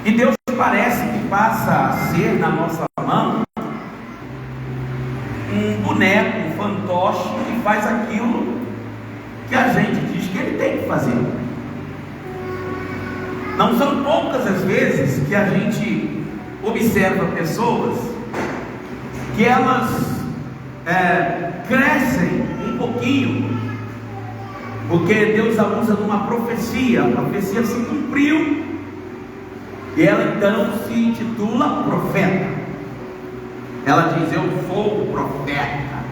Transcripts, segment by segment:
E Deus parece que passa a ser na nossa mão um boneco, um fantoche que faz aquilo que a gente diz que ele tem que fazer. Não são poucas as vezes que a gente observa pessoas que elas crescem um pouquinho, porque Deus a usa numa profecia, a profecia se cumpriu, e ela então se intitula profeta. Ela diz: eu sou profeta.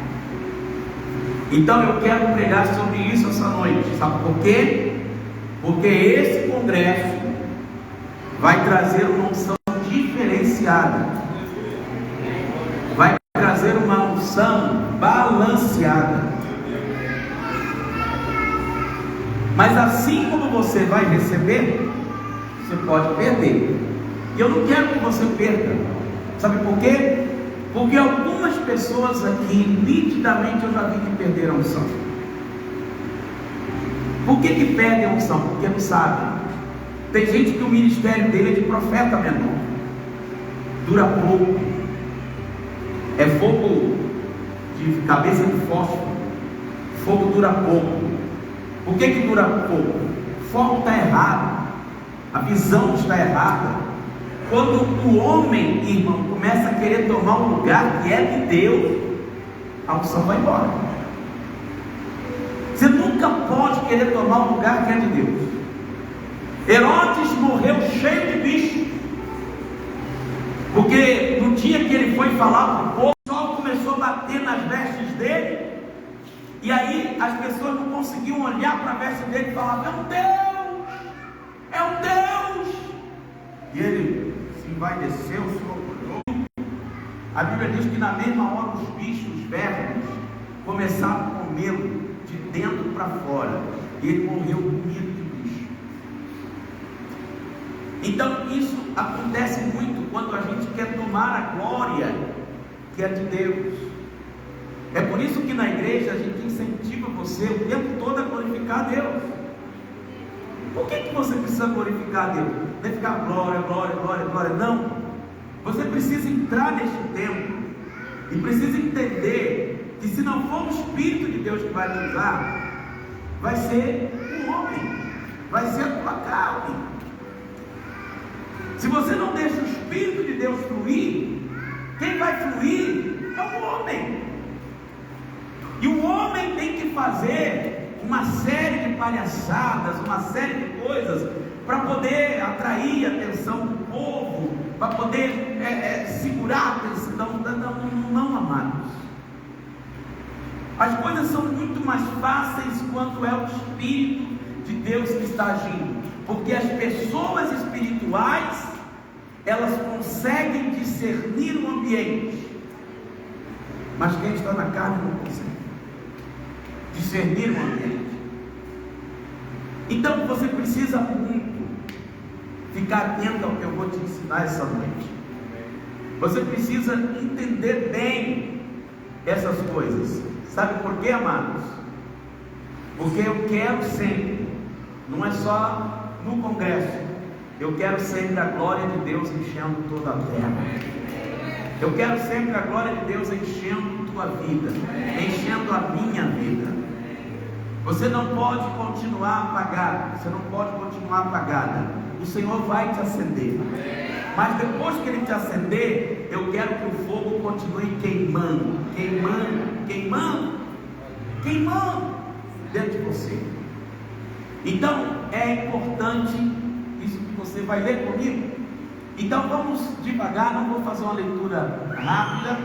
Então eu quero pregar sobre isso essa noite. Sabe por quê? Porque esse congresso vai trazer uma unção diferenciada, vai trazer uma unção balanceada. Mas assim como você vai receber, você pode perder. E eu não quero que você perca. Sabe por quê? Porque algumas pessoas aqui, nitidamente, eu já vi que perderam a unção. Por que perdem a unção? Porque não sabem. Tem gente que o ministério dele é de profeta menor, dura pouco, é fogo de cabeça de fósforo. Fogo dura pouco. Por que dura pouco? O foco está errado, a visão está errada. Quando o homem, irmão, começa a querer tomar um lugar que é de Deus, a unção vai embora. Você nunca pode querer tomar um lugar que é de Deus. Herodes morreu cheio de bicho, porque no dia que ele foi falar para o povo, o sol começou a bater nas vestes dele, e aí as pessoas não conseguiam olhar para a veste dele e falavam: é um Deus, é um Deus. E ele se envaideceu, se orgulhou. A Bíblia diz que na mesma hora os bichos, os vermes, começaram a comê-lo de dentro para fora, e ele morreu comido de bicho. Então isso acontece muito quando a gente quer tomar a glória que é de Deus. É por isso que na igreja a gente incentiva você o tempo todo a glorificar a Deus. Por que você precisa glorificar a Deus? Não é ficar glória, glória, glória, glória. Não. Você precisa entrar neste tempo e precisa entender que se não for o Espírito de Deus que vai te usar, vai ser um homem, vai ser a tua carne. Se você não deixa o Espírito de Deus fluir, quem vai fluir é o homem. E o homem tem que fazer uma série de palhaçadas, uma série de coisas para poder atrair a atenção do povo, para poder segurar a atenção. Não, amados. As coisas são muito mais fáceis quando é o Espírito de Deus que está agindo, porque as pessoas espirituais, elas conseguem discernir o ambiente, mas quem está na carne não consegue discernir o ambiente. Então você precisa muito ficar atento ao que eu vou te ensinar essa noite. Você precisa entender bem essas coisas. Sabe por quê, amados? Porque eu quero sempre, não é só no congresso, eu quero sempre a glória de Deus enchendo toda a terra. Eu quero sempre a glória de Deus enchendo tua vida, enchendo a minha vida. Você não pode continuar apagado, você não pode continuar apagada. O Senhor vai te acender, mas depois que Ele te acender, eu quero que o fogo continue queimando, queimando, queimando, queimando dentro de você. Então é importante isso que você vai ler comigo. Então vamos devagar, não vou fazer uma leitura rápida,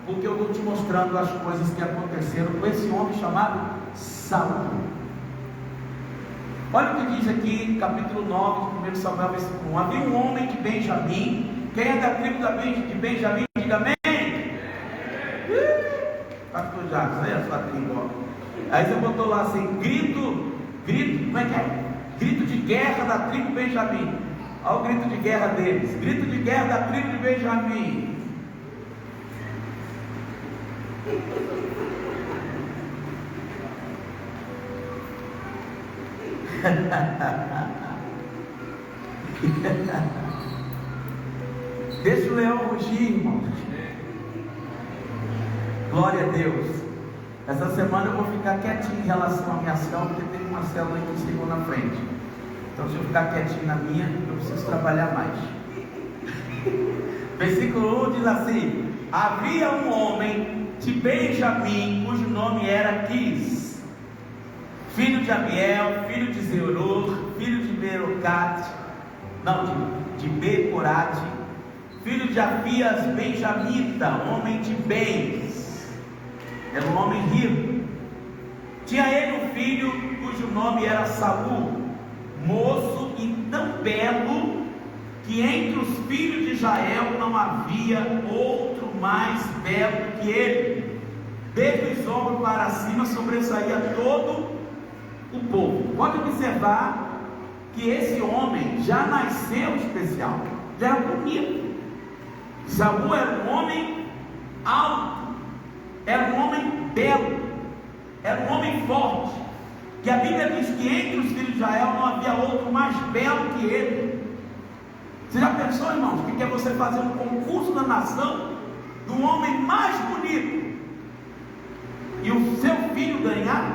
porque eu vou te mostrando as coisas que aconteceram com esse homem chamado Saul. Olha o que diz aqui, capítulo 9 de 1 Samuel, versículo 1. Havia um homem de Benjamim. Quem é da tribo de Benjamim, diga amém. Pastor Jacques, aí a sua tribo. Aí você botou lá assim, grito, como é que é? Grito de guerra da tribo Benjamim. Olha o grito de guerra deles. Grito de guerra da tribo de Benjamim. Deixa o leão rugir, irmão. Glória a Deus. Essa semana eu vou ficar quietinho em relação à minha célula, porque tem uma célula que chegou na frente. Então, se eu ficar quietinho na minha, eu preciso trabalhar mais. Versículo 1 diz assim: havia um homem de Benjamim, cujo nome era Quis, filho de Amiel, filho de Zeror, filho de Becorate, filho de Afias benjamita, homem de bens, era um homem rico. Tinha ele um filho cujo nome era Saul, moço e tão belo que entre os filhos de Israel não havia outro mais belo que ele. Desde os ombros para cima sobressaía todo o povo. Pode observar que esse homem já nasceu especial, já era bonito. Saul era um homem alto, era um homem belo, era um homem forte, que a Bíblia diz que entre os filhos de Israel não havia outro mais belo que ele. Você já pensou, irmãos, que quer você fazer um concurso da nação do homem mais bonito e o seu filho ganhar?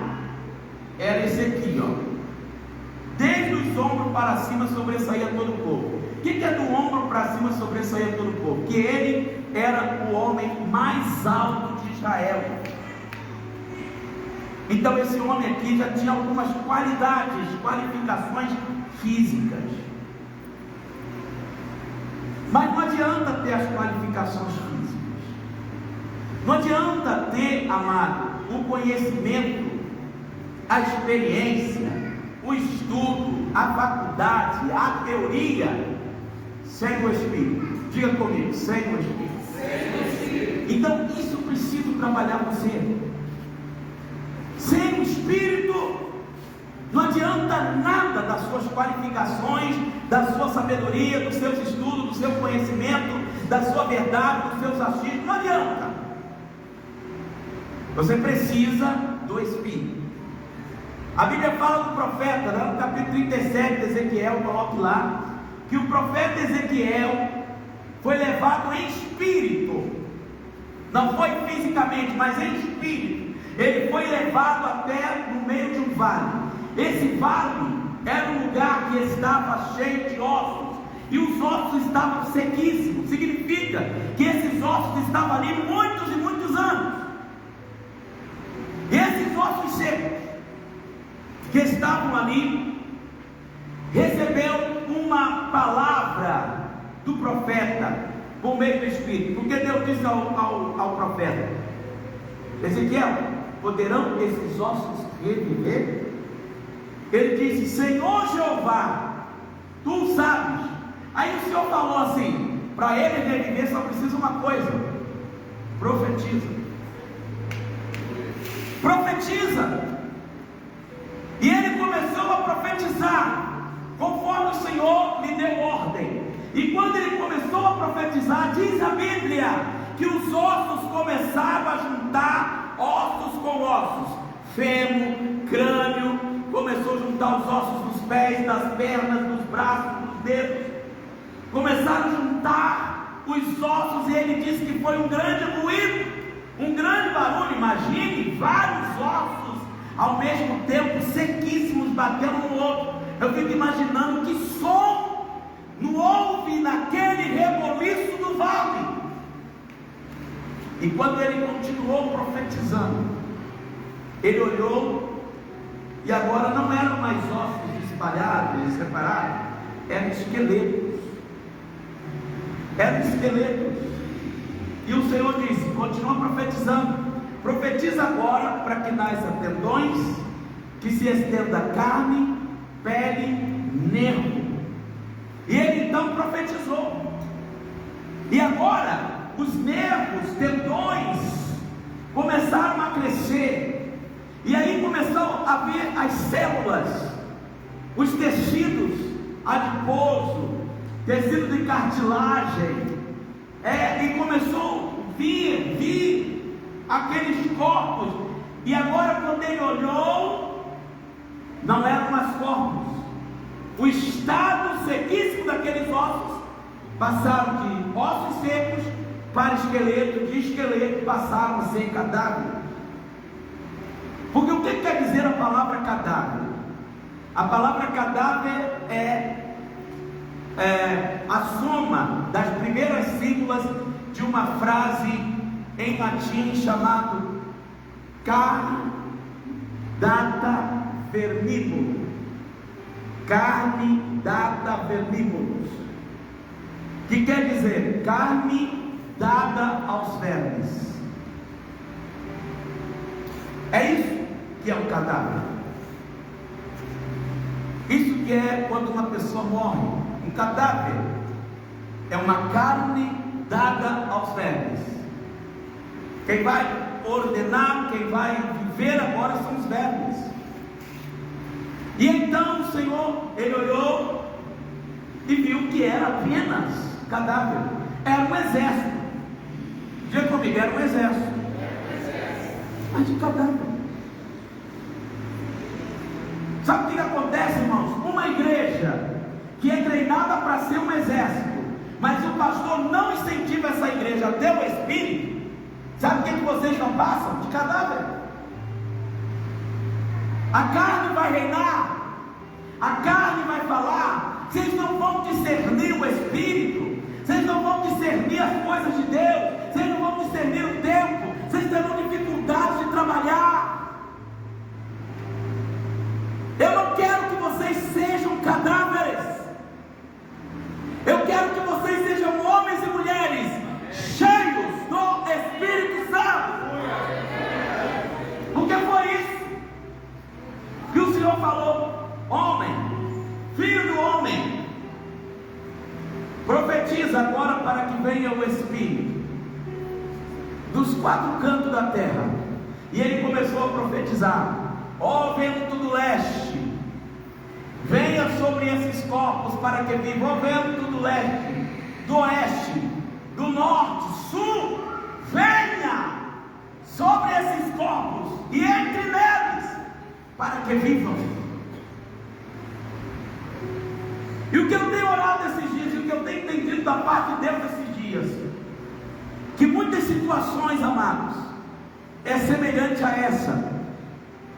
Era esse aqui, ó. Desde os ombros para cima sobressaía todo o povo. O que é do ombro para cima sobressaía todo o povo? Que ele era o homem mais alto de Israel. Então esse homem aqui já tinha algumas qualificações físicas. Mas não adianta ter as qualificações físicas. Não adianta ter, amado, o conhecimento, a experiência, o estudo, a faculdade, a teoria, sem o Espírito. Diga comigo, sem o Espírito. Sem o Espírito. Então isso preciso trabalhar você. Sem o Espírito, não adianta nada das suas qualificações, da sua sabedoria, dos seus estudos, do seu conhecimento, da sua verdade, dos seus achismos, não adianta. Você precisa do Espírito. A Bíblia fala do profeta, lá no capítulo 37 de Ezequiel, coloque lá, que o profeta Ezequiel foi levado em espírito, não foi fisicamente, mas em espírito. Ele foi levado até no meio de um vale. Esse vale era um lugar que estava cheio de ossos, e os ossos estavam sequíssimos. Significa que esses ossos estavam ali muitos e muitos anos. E esses ossos secos que estavam ali recebeu uma palavra do profeta por meio do Espírito. Porque Deus disse ao profeta: Ezequiel, poderão esses ossos reviver? Ele disse: Senhor Jeová, tu sabes. Aí o Senhor falou assim: para ele reviver só precisa uma coisa: profetiza. Profetiza. E ele começou a profetizar conforme o Senhor lhe deu ordem. E quando ele começou a profetizar, diz a Bíblia que os ossos começaram a juntar ossos com ossos, fêmur, crânio, começou a juntar os ossos dos pés, das pernas, dos braços, dos dedos, começaram a juntar os ossos, e ele disse que foi um grande ruído, um grande barulho. Imagine vários ossos ao mesmo tempo sequíssimos batendo no outro. Eu fico imaginando que som não houve naquele reboliço do vale. E quando ele continuou profetizando, ele olhou, e agora não eram mais ossos espalhados, separados, eram esqueletos. Eram esqueletos. E o Senhor disse: continua profetizando. Profetiza agora para que nasça tendões, que se estenda carne, pele, nervo. E ele então profetizou. E agora os nervos, tendões começaram a crescer. E aí começou a vir as células, os tecidos adiposo, tecido de cartilagem, e começou a vir aqueles corpos. E agora quando ele olhou, não eram mais corpos. O estado sequíssimo daqueles ossos passaram de ossos secos para esqueleto, de esqueleto passaram a ser cadáver. Porque o que quer dizer a palavra cadáver? A palavra cadáver é a soma das primeiras sílabas de uma frase em latim chamado carne data vermibolus. Carne data vermibolus, que quer dizer carne dada aos vermes. É isso que é um cadáver. Isso que é quando uma pessoa morre. Um cadáver é uma carne dada aos vermes. Quem vai ordenar, quem vai viver agora são os vermes. E então o Senhor, Ele olhou e viu que era apenas cadáver. Era um exército. Diga comigo, era um exército. Mas de cadáver. Sabe o que acontece, irmãos? Uma igreja que é treinada para ser um exército, mas o pastor não incentiva essa igreja a ter o Espírito. Sabe o que vocês não passam? De cadáver. A carne vai reinar, a carne vai falar. Vocês não vão discernir o Espírito, vocês não vão discernir as coisas de Deus, vocês não vão discernir o tempo, vocês terão dificuldade de trabalhar. Eu não quero que vocês sejam cadáveres. Eu quero que vocês sejam homens e mulheres cheios do Espírito Santo. Porque foi isso que o Senhor falou: homem, filho do homem, profetiza agora para que venha o Espírito dos quatro cantos da terra. E ele começou a profetizar: ó vento do leste, venha sobre esses corpos para que vivam. Ó vento do leste, do oeste, do norte, sul, venha sobre esses corpos e entre neles para que vivam. E o que eu tenho orado esses dias, e o que eu tenho entendido da parte de Deus esses dias, que muitas situações, amados, é semelhante a essa.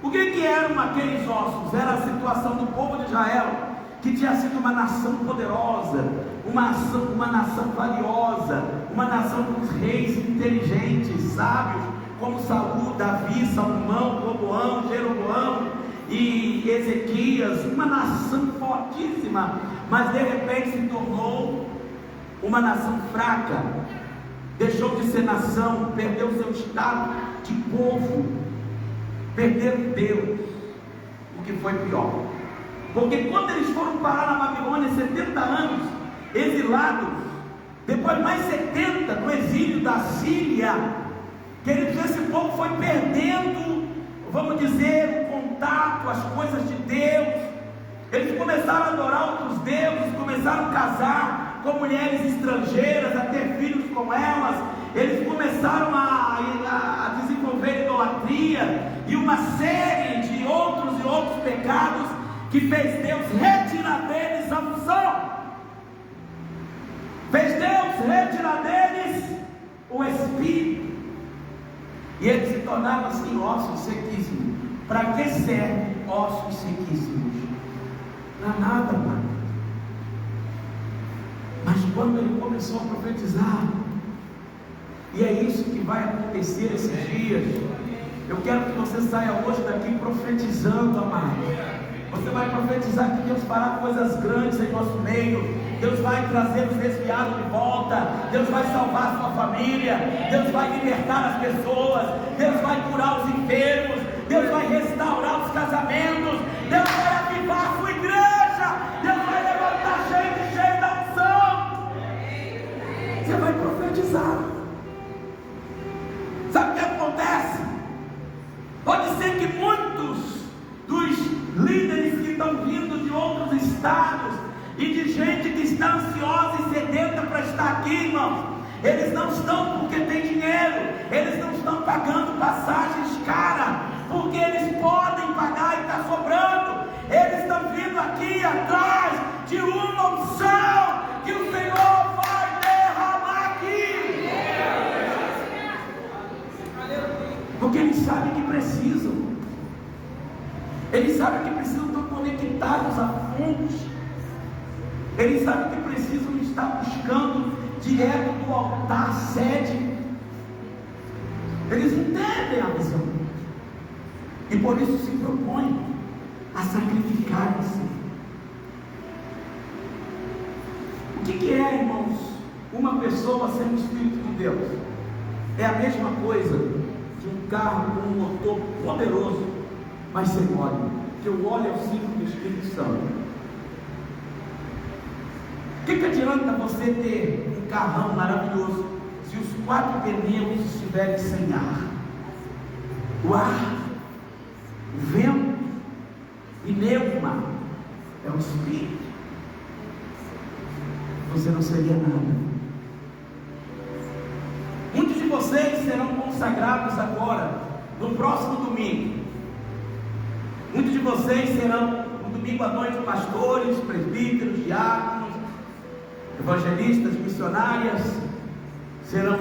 O que eram aqueles ossos? Era a situação do povo de Israel, que tinha sido uma nação poderosa, uma nação valiosa, uma nação dos reis inteligentes, sábios, como Saul, Davi, Salomão, Roboão, Jeroboão e Ezequias, uma nação fortíssima, mas de repente se tornou uma nação fraca, deixou de ser nação, perdeu seu estado de povo, perderam Deus, o que foi pior, porque quando eles foram parar na Babilônia, 70 anos, exilados, depois mais 70 no exílio da Síria, queridos, esse povo foi perdendo, vamos dizer, o contato, as coisas de Deus. Eles começaram a adorar outros deuses, começaram a casar com mulheres estrangeiras, a ter filhos com elas. Eles começaram a desenvolver idolatria e uma série de outros e outros pecados que fez Deus retirar deles a unção, fez Deus retirar deles o Espírito, e eles se tornaram assim ossos sequíssimos. Para que servem ossos sequíssimos? Para nada, Pai. Mas quando ele começou a profetizar, e é isso que vai acontecer esses dias, eu quero que você saia hoje daqui profetizando, amado. Você vai profetizar que Deus fará coisas grandes em nosso meio. Deus vai trazer os desviados de volta. Deus vai salvar a sua família. Deus vai libertar as pessoas. Deus vai curar os enfermos. Deus vai restaurar os casamentos. Deus vai avivar a sua igreja. Deus vai levantar cheio da unção. Você vai profetizar. Sabe o que acontece? Pode ser que muitos dos líderes que estão vindo de outros estados e de gente que está ansiosa e sedenta para estar aqui, irmãos, eles não estão porque tem dinheiro, eles não estão pagando passagens caras, porque eles podem pagar e está sobrando. Eles estão vindo aqui atrás de uma unção que o Senhor vai Eles sabem que precisam estar buscando direto do altar sede. Eles entendem a visão. E por isso se propõem a sacrificar-se. O que é, irmãos, uma pessoa sem o Espírito de Deus? É a mesma coisa de um carro com um motor poderoso, mas sem óleo. Que o óleo é o símbolo do Espírito Santo. O que adianta você ter um carrão maravilhoso se os 4 pneus estiverem sem ar? O ar, o vento, pneuma, é o Espírito. Você não seria nada. Muitos de vocês serão consagrados agora, no próximo domingo. Muitos de vocês serão, no domingo à noite, pastores, presbíteros, diáconos, evangelistas, missionárias, serão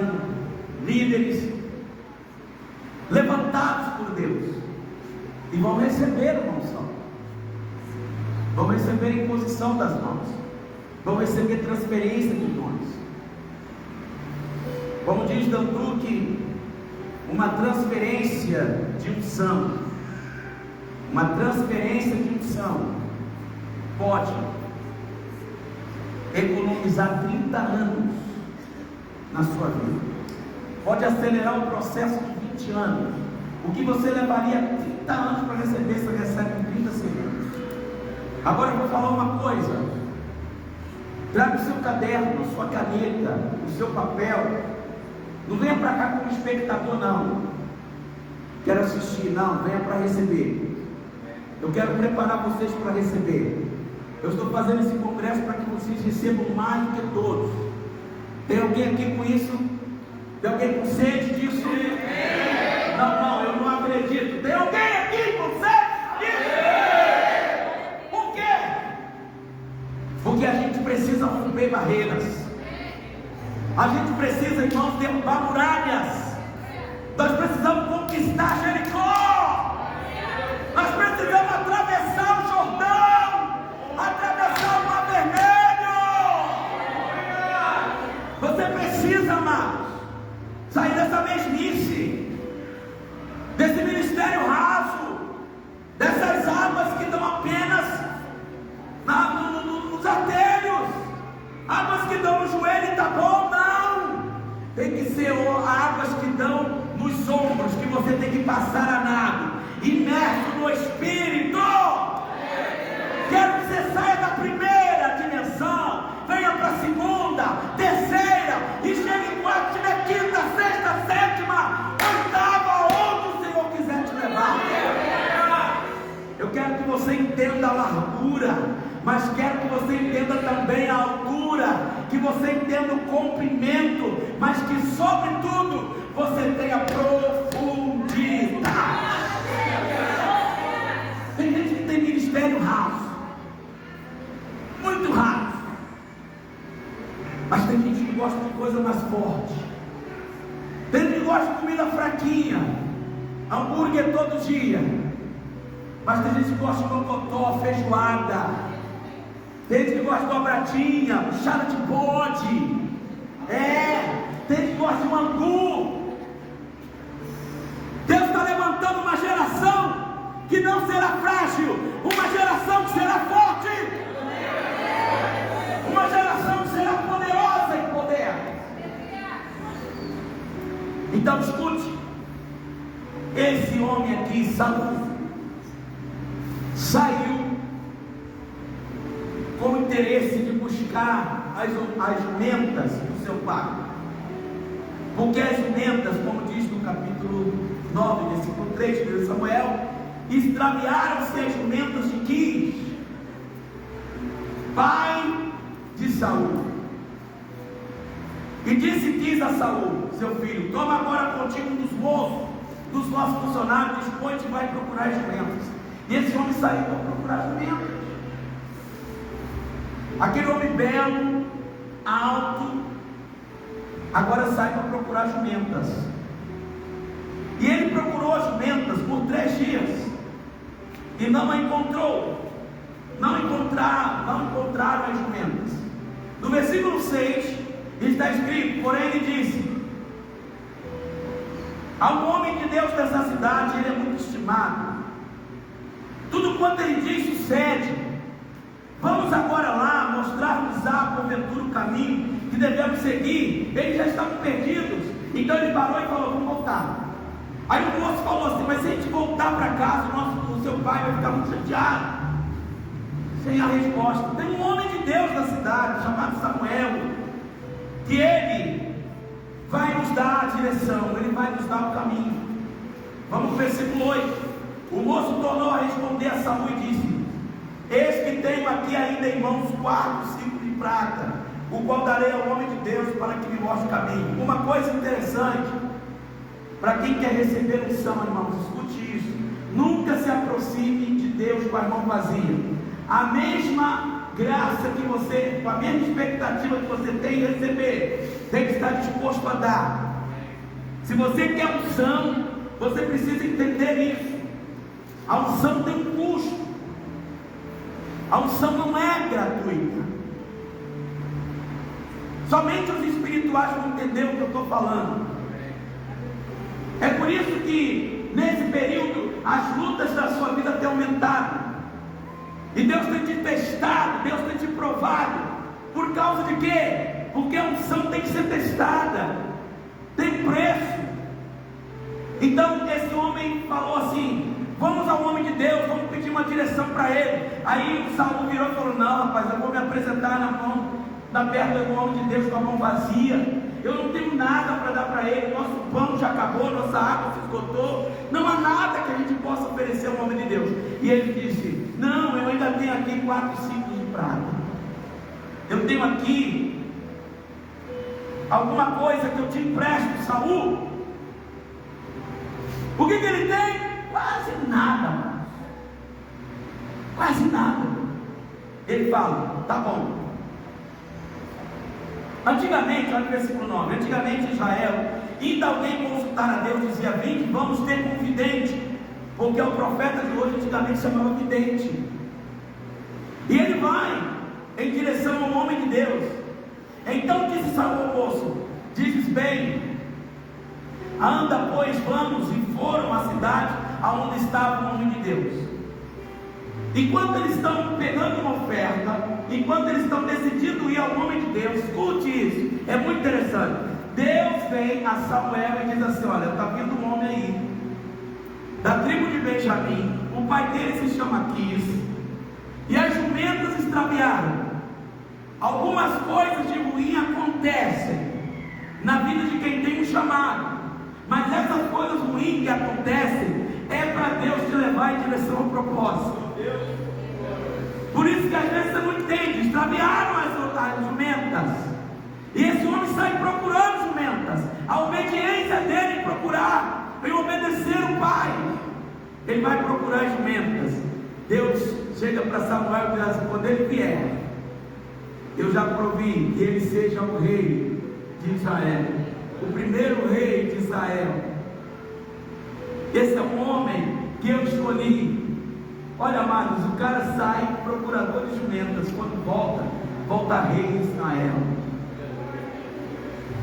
líderes, levantados por Deus, e vão receber uma unção, vão receber imposição das mãos, vão receber transferência de dons. Como diz Danduque, uma transferência de unção, uma transferência de unção pode economizar 30 anos na sua vida, pode acelerar o processo de 20 anos. O que você levaria 30 anos para receber, você recebe em 30 segundos. Agora eu vou falar uma coisa: traga o seu caderno, a sua caneta, o seu papel. Não venha para cá como espectador, não. Quero assistir, não. Venha para receber. Eu quero preparar vocês para receber. Eu estou fazendo esse congresso para que vocês recebam mais do que todos. Tem alguém aqui com isso? Tem alguém com sede disso? Não, eu não acredito. Tem alguém aqui com sede disso? Por quê? Porque a gente precisa romper barreiras. A gente precisa, irmãos, derrubar muralhas. Nós precisamos conquistar Jericó. Nós precisamos atravessar o Jordão, atravessar o Mar Vermelho. Você precisa, amados, sair dessa mesmice, desse ministério raso, dessas águas que dão apenas nos artérios, águas que dão no joelho e tá bom. Não, tem que ser águas que dão nos ombros, que você tem que passar a nado, imerso no Espírito. Quero que você saia da primeira dimensão, venha para a segunda, terceira, e chegue em quarta, tiver quinta, sexta, sétima, oitava, onde o Senhor quiser te levar. Eu quero que você entenda a largura, mas quero que você entenda também a altura, que você entenda o comprimento, mas que sobretudo você tenha profundidade. Tem gente que tem ministério raso, muito raso, mas tem gente que gosta de coisa mais forte. Tem gente que gosta de comida fraquinha, hambúrguer todo dia, mas tem gente que gosta de mocotó, feijoada. Tem gente que gosta de dobradinha, puxada de bode. Tem gente que gosta de um angu. Deus está levantando uma geração que não será frágil, uma geração que será forte, uma geração que será poderosa em poder. Então escute, esse homem aqui, Saul, saiu com o interesse de buscar as jumentas do seu pai, porque as jumentas, como diz no capítulo 9, versículo 3 de Samuel, extraviaram-se as jumentas de Quis, pai de Saul. E disse Quis a Saul, seu filho: toma agora contigo um dos moços, dos nossos funcionários, dispõe-te e vai procurar as jumentas. E esse homem saiu para procurar as jumentas. Aquele homem belo, alto, agora sai para procurar jumentas. E ele procurou as jumentas por 3 dias e não a encontrou. Não encontraram as jumentas. versículo 6 está escrito: porém ele disse: há um homem de Deus nessa cidade, ele é muito estimado, tudo quanto ele diz sucede. Vamos agora lá mostrar-nos porventura o caminho que devemos seguir. Eles já estavam perdidos. Então ele parou e falou: vamos voltar. Aí o moço falou assim: mas se a gente voltar para casa, o seu pai vai ficar muito chateado. Sem a resposta. Tem um homem de Deus na cidade chamado Samuel, que ele vai nos dar a direção, ele vai nos dar o caminho. Vamos para o versículo 8. O moço tornou a responder a Samuel e disse: eis que tenho aqui ainda em mãos 4 ciclos de prata, o qual darei ao homem de Deus para que me mostre o caminho. Uma coisa interessante, para quem quer receber unção, irmãos, escute isso: nunca se aproxime de Deus com a mão vazia. A mesma graça que você, com a mesma expectativa que você tem de receber, tem que estar disposto a dar. Se você quer unção, você precisa entender isso. A unção tem um custo. A unção não é gratuita. Somente os espirituais vão entender o que eu estou falando. É por isso que nesse período as lutas da sua vida têm aumentado. E Deus tem te testado, Deus tem te provado. Por causa de quê? Porque a unção tem que ser testada, tem preço. Então esse homem falou assim: vamos ao homem de Deus, vamos pedir uma direção para ele. Aí o Saul virou e falou: não, rapaz, eu vou me apresentar perto do homem de Deus com a mão vazia. Eu não tenho nada para dar para ele. Nosso pão já acabou, nossa água se esgotou. Não há nada que a gente possa oferecer ao homem de Deus. E ele disse: não, eu ainda tenho aqui 4 ciclos de prata. Eu tenho aqui alguma coisa que eu te empresto, Saul. O que ele tem? Quase nada, mano. Quase nada. Ele fala: tá bom. Antigamente, olha o versículo 9: antigamente Israel, indo alguém consultar a Deus, dizia: vinde, vamos ter com um vidente, porque o profeta de hoje antigamente chamava vidente. E ele vai em direção ao homem de Deus. Então disse Saul ao moço: dizes bem, anda, pois vamos. E foram à cidade aonde estava o homem de Deus. Enquanto eles estão pegando uma oferta, enquanto eles estão decidindo ir ao homem de Deus, escute isso, é muito interessante. Deus vem a Samuel e diz assim: olha, está vindo um homem aí, da tribo de Benjamim, o pai dele se chama Quis, e as jumentas extraviaram. Algumas coisas de ruim acontecem na vida de quem tem um chamado, mas essas coisas ruins que acontecem é para Deus te levar em direção ao propósito. Por isso que às vezes você não entende. Extraviaram as jumentas, e esse homem sai procurando jumentas. A obediência dele em procurar, em obedecer o pai, ele vai procurar as jumentas. Deus chega para Samuel e diz assim: quando ele vier, eu já provi que ele seja o rei de Israel, o primeiro rei de Israel. Esse é um homem que eu escolhi. Olha, amados, o cara sai procurador de jumentas. Quando volta rei de Israel.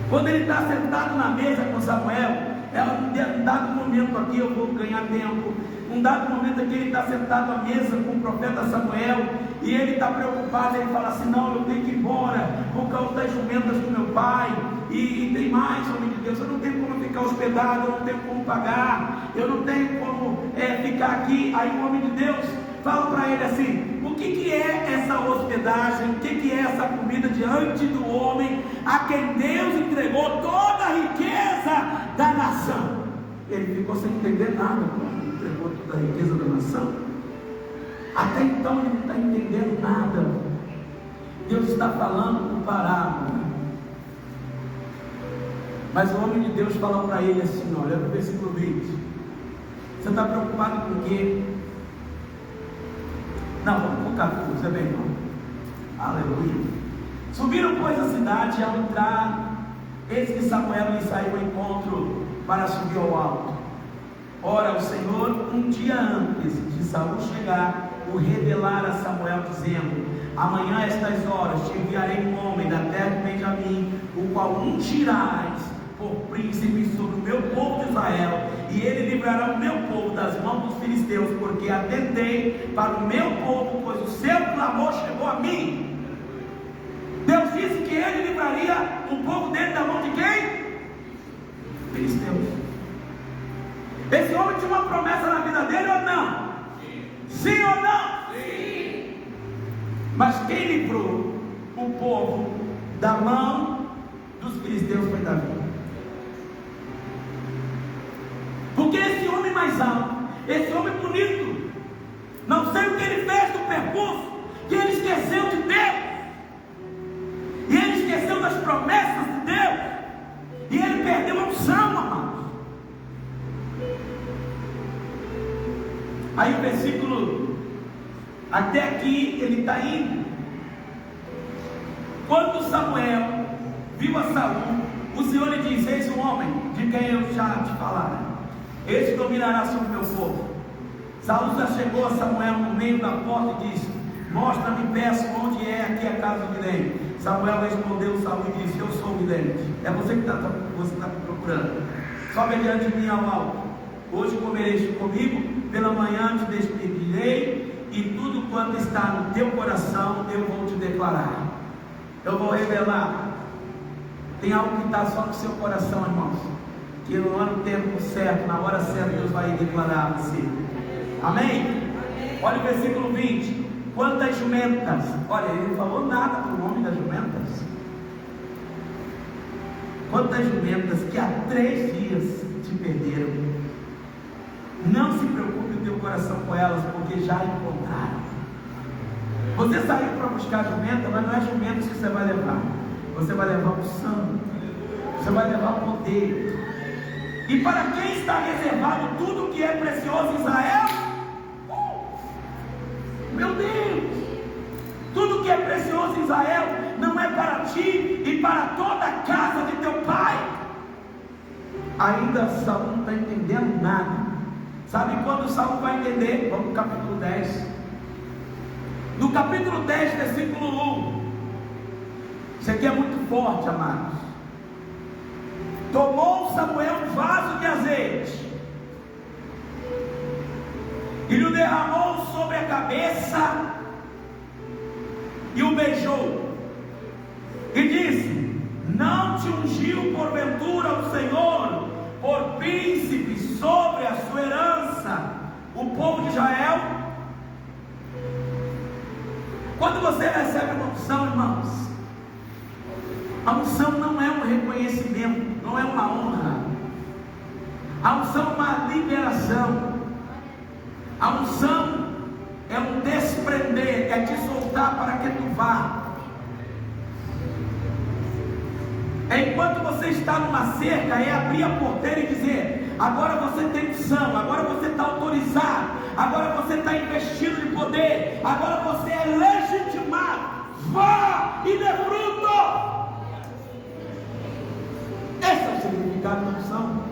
Quando ele está sentado na mesa com Samuel, um dado momento aqui, eu vou ganhar tempo. Um dado momento aqui, ele está sentado à mesa com o profeta Samuel, e ele está preocupado. Ele fala assim: não, eu tenho que ir embora por causa das jumentas do meu pai. E tem mais, homem de Deus, eu não tenho como ficar hospedado, eu não tenho como pagar, eu não tenho como ficar aqui. Aí o homem de Deus fala para ele assim: o que é essa hospedagem, o que é essa comida diante do homem a quem Deus entregou toda a riqueza da nação? Ele ficou sem entender nada. Quando entregou toda a riqueza da nação, até então ele não está entendendo nada. Deus está falando com parábola. Mas o homem de Deus fala para ele assim: olha no versículo 20: você está preocupado com o quê? Não, vamos para o 14, é bem bom. Aleluia. Subiram, pois, a cidade, e ao entrar, eis que Samuel lhe saiu ao encontro para subir ao alto. Ora, o Senhor, um dia antes de Saul chegar, o revelar a Samuel, dizendo: amanhã a estas horas te enviarei um homem da terra de Benjamim, o qual ungirás por príncipe sobre o meu povo de Israel, e ele livrará o meu povo das mãos dos filisteus, porque atentei para o meu povo, pois o seu clamor chegou a mim. Deus disse que ele livraria o povo dele da mão de quem? Filisteus. Esse homem tinha uma promessa na vida dele ou não? Sim ou não? Sim. Mas quem livrou o povo da mão dos filisteus foi Davi. Porque esse homem mais alto, esse homem bonito, não sei o que ele fez no percurso, que ele esqueceu de Deus, e ele esqueceu das promessas de Deus, e ele perdeu a unção, amados. Aí o versículo, até aqui ele está indo. Quando Samuel viu a Saul, o Senhor lhe disse: eis um homem de quem eu já te falara, este dominará sobre o meu povo. Saul já chegou a Samuel no meio da porta e disse: mostra-me, peço, onde é aqui a casa do vidente. Samuel respondeu Saul e disse: eu sou o vidente. É você que está procurando. Sobe diante de mim ao alto. Hoje comereis comigo, pela manhã te despedirei, e tudo quanto está no teu coração eu vou te declarar. Eu vou revelar. Tem algo que está só no seu coração, irmãos, que no tempo certo, na hora certa, Deus vai declarar a você. Amém? Olha o versículo 20. Quantas jumentas? Olha, ele não falou nada para o nome das jumentas. Quantas jumentas que há 3 dias te perderam. Não se preocupe o teu coração com elas, porque já encontraram. Você saiu para buscar jumenta, mas não é jumentas que você vai levar. Você vai levar o sangue. Você vai levar o poder. E para quem está reservado tudo que é precioso em Israel? Meu Deus! Tudo que é precioso em Israel não é para ti e para toda a casa de teu pai. Ainda Saul não está entendendo nada. Sabe quando Saul vai entender? Vamos no capítulo 10. No capítulo 10, versículo 1. Isso aqui é muito forte, amados. Tomou Samuel um vaso de azeite e lhe derramou sobre a cabeça e o beijou e disse: não te ungiu porventura o Senhor por príncipe sobre a sua herança, o povo de Israel? Quando você recebe uma unção, irmãos, a unção não é um reconhecimento, não é uma honra. A unção é uma liberação. A unção é um desprender, é te soltar para que tu vá. É enquanto você está numa cerca, é abrir a porteira e dizer: agora você tem unção, agora você está autorizado, agora você está investido de poder, agora você é legitimado. Vá e dê fruto. Esse é o significado da unção.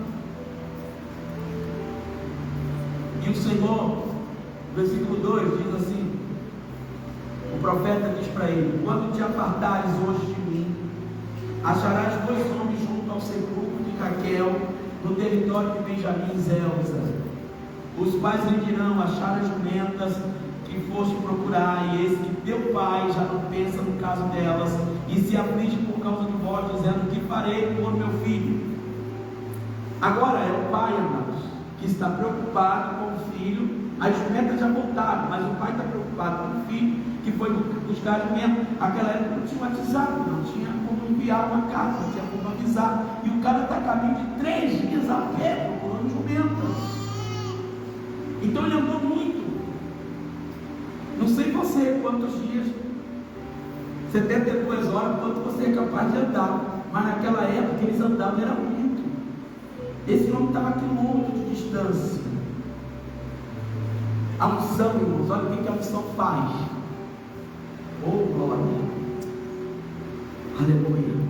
E o Senhor, versículo 2 diz assim: o profeta diz para ele: quando te apartares hoje de mim, acharás 2 homens junto ao sepulcro de Raquel, no território de Benjamim e Zelza, os quais lhe dirão: acharam as jumentas que foste procurar, e eis que teu pai já não pensa no caso delas, e se aflige por causa de vós, dizendo: que farei por meu filho? Agora é o pai, amados, que está preocupado com o filho. As jumentas já voltaram, mas o pai está preocupado com o filho que foi buscar alimento. Aquela época não tinha WhatsApp, não tinha como enviar uma carta, não tinha como avisar. E o cara está a caminho de 3 dias a pé procurando jumentas. Então ele andou muito. Não sei você quantos dias, 72 horas, quanto você é capaz de andar. Mas naquela época eles andavam, era muito. Esse homem estava a quilômetros de distância. A unção, irmãos, olha o que a unção faz. Oh, glória. Aleluia.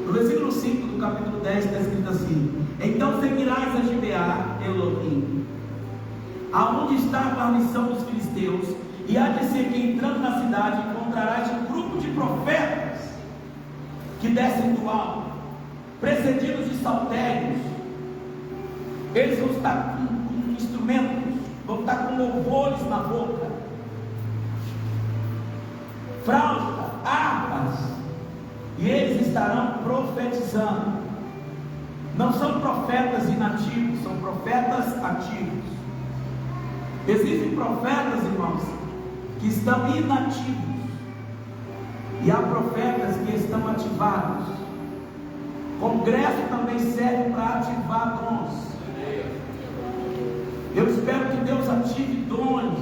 No versículo 5 do capítulo 10 está escrito assim: então seguirás a Gibeá, Elohim, aonde está a guarnição dos filisteus, e há de ser que entrando na cidade encontrarás um grupo de profetas que descem do alto, precedidos de saltérios. Eles vão estar com instrumentos, vão estar com louvores na boca, flauta, harpas, e eles estarão profetizando. Não são profetas inativos, são profetas ativos. Existem profetas, irmãos, que estão inativos, e há profetas que estão ativados. Congresso também serve para ativar dons. Eu espero que Deus ative dons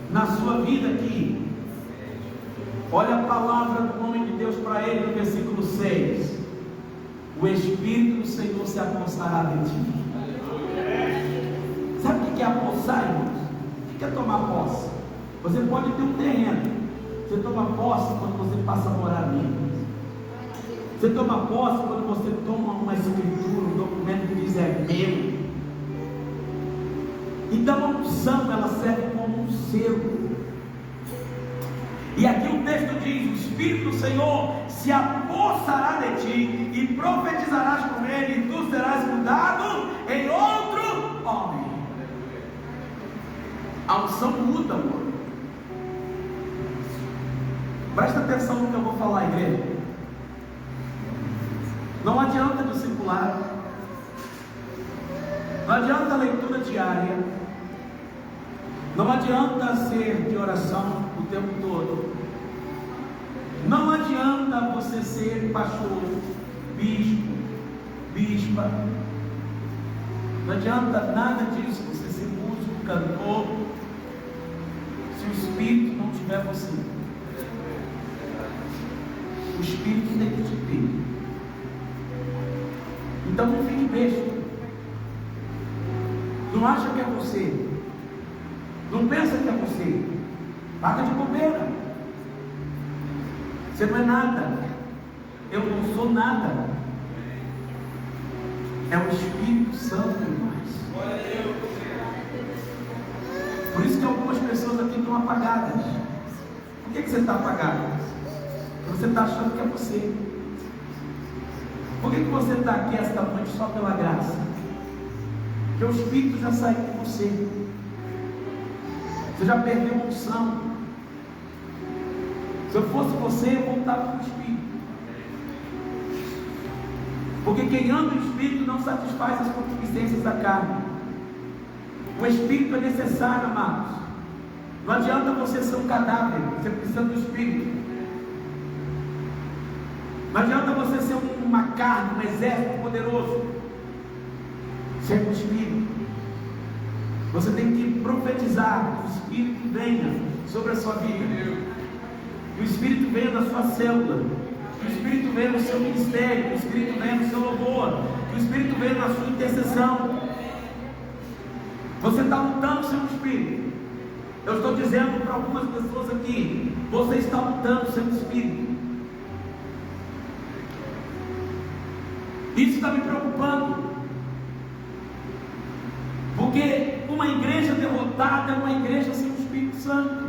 na sua vida aqui. Olha a palavra do homem de Deus para ele no versículo 6: o Espírito do Senhor se apossará de ti. Sabe o que é apossar, irmãos? O que é tomar posse? Você pode ter um terreno, você toma posse quando você passa a morar nele. Você toma posse quando você toma uma escritura, um documento que diz é meu. Então a unção, ela serve como um selo. E aqui o texto diz: o Espírito do Senhor se apossará de ti, e profetizarás com ele, e tu serás mudado em outro homem. A unção muda, amor. Presta atenção no que eu vou falar, igreja. Não adianta discipular, não adianta leitura diária, não adianta ser de oração o tempo todo, não adianta você ser pastor, bispo, bispa, não adianta nada disso, você ser músico, cantor, se o Espírito não tiver você. O Espírito tem que te ter. Então não fique besta. Não acha que é você. Não pensa que é você. Paga de bobeira. Você não é nada. Eu não sou nada. É o Espírito Santo em nós. Por isso que algumas pessoas aqui estão apagadas. Por que você está apagado? Porque você está achando que é você. Por que você está aqui esta noite só pela graça? Porque o Espírito já saiu de você. Você já perdeu a unção. Se eu fosse você, eu voltava para o Espírito. Porque quem anda no Espírito não satisfaz as concupiscências da carne. O Espírito é necessário, amados. Não adianta você ser um cadáver, você precisa do Espírito. Não adianta você ser uma carne, um exército poderoso, ser o Espírito. Você tem que profetizar, que o Espírito venha sobre a sua vida, que o Espírito venha na sua célula, que o Espírito venha no seu ministério, que o Espírito venha no seu louvor, que o Espírito venha na sua intercessão. Você está lutando sem o Espírito. Eu estou dizendo para algumas pessoas aqui: você está lutando sem o Espírito. Isso está me preocupando, porque uma igreja derrotada é uma igreja sem o Espírito Santo.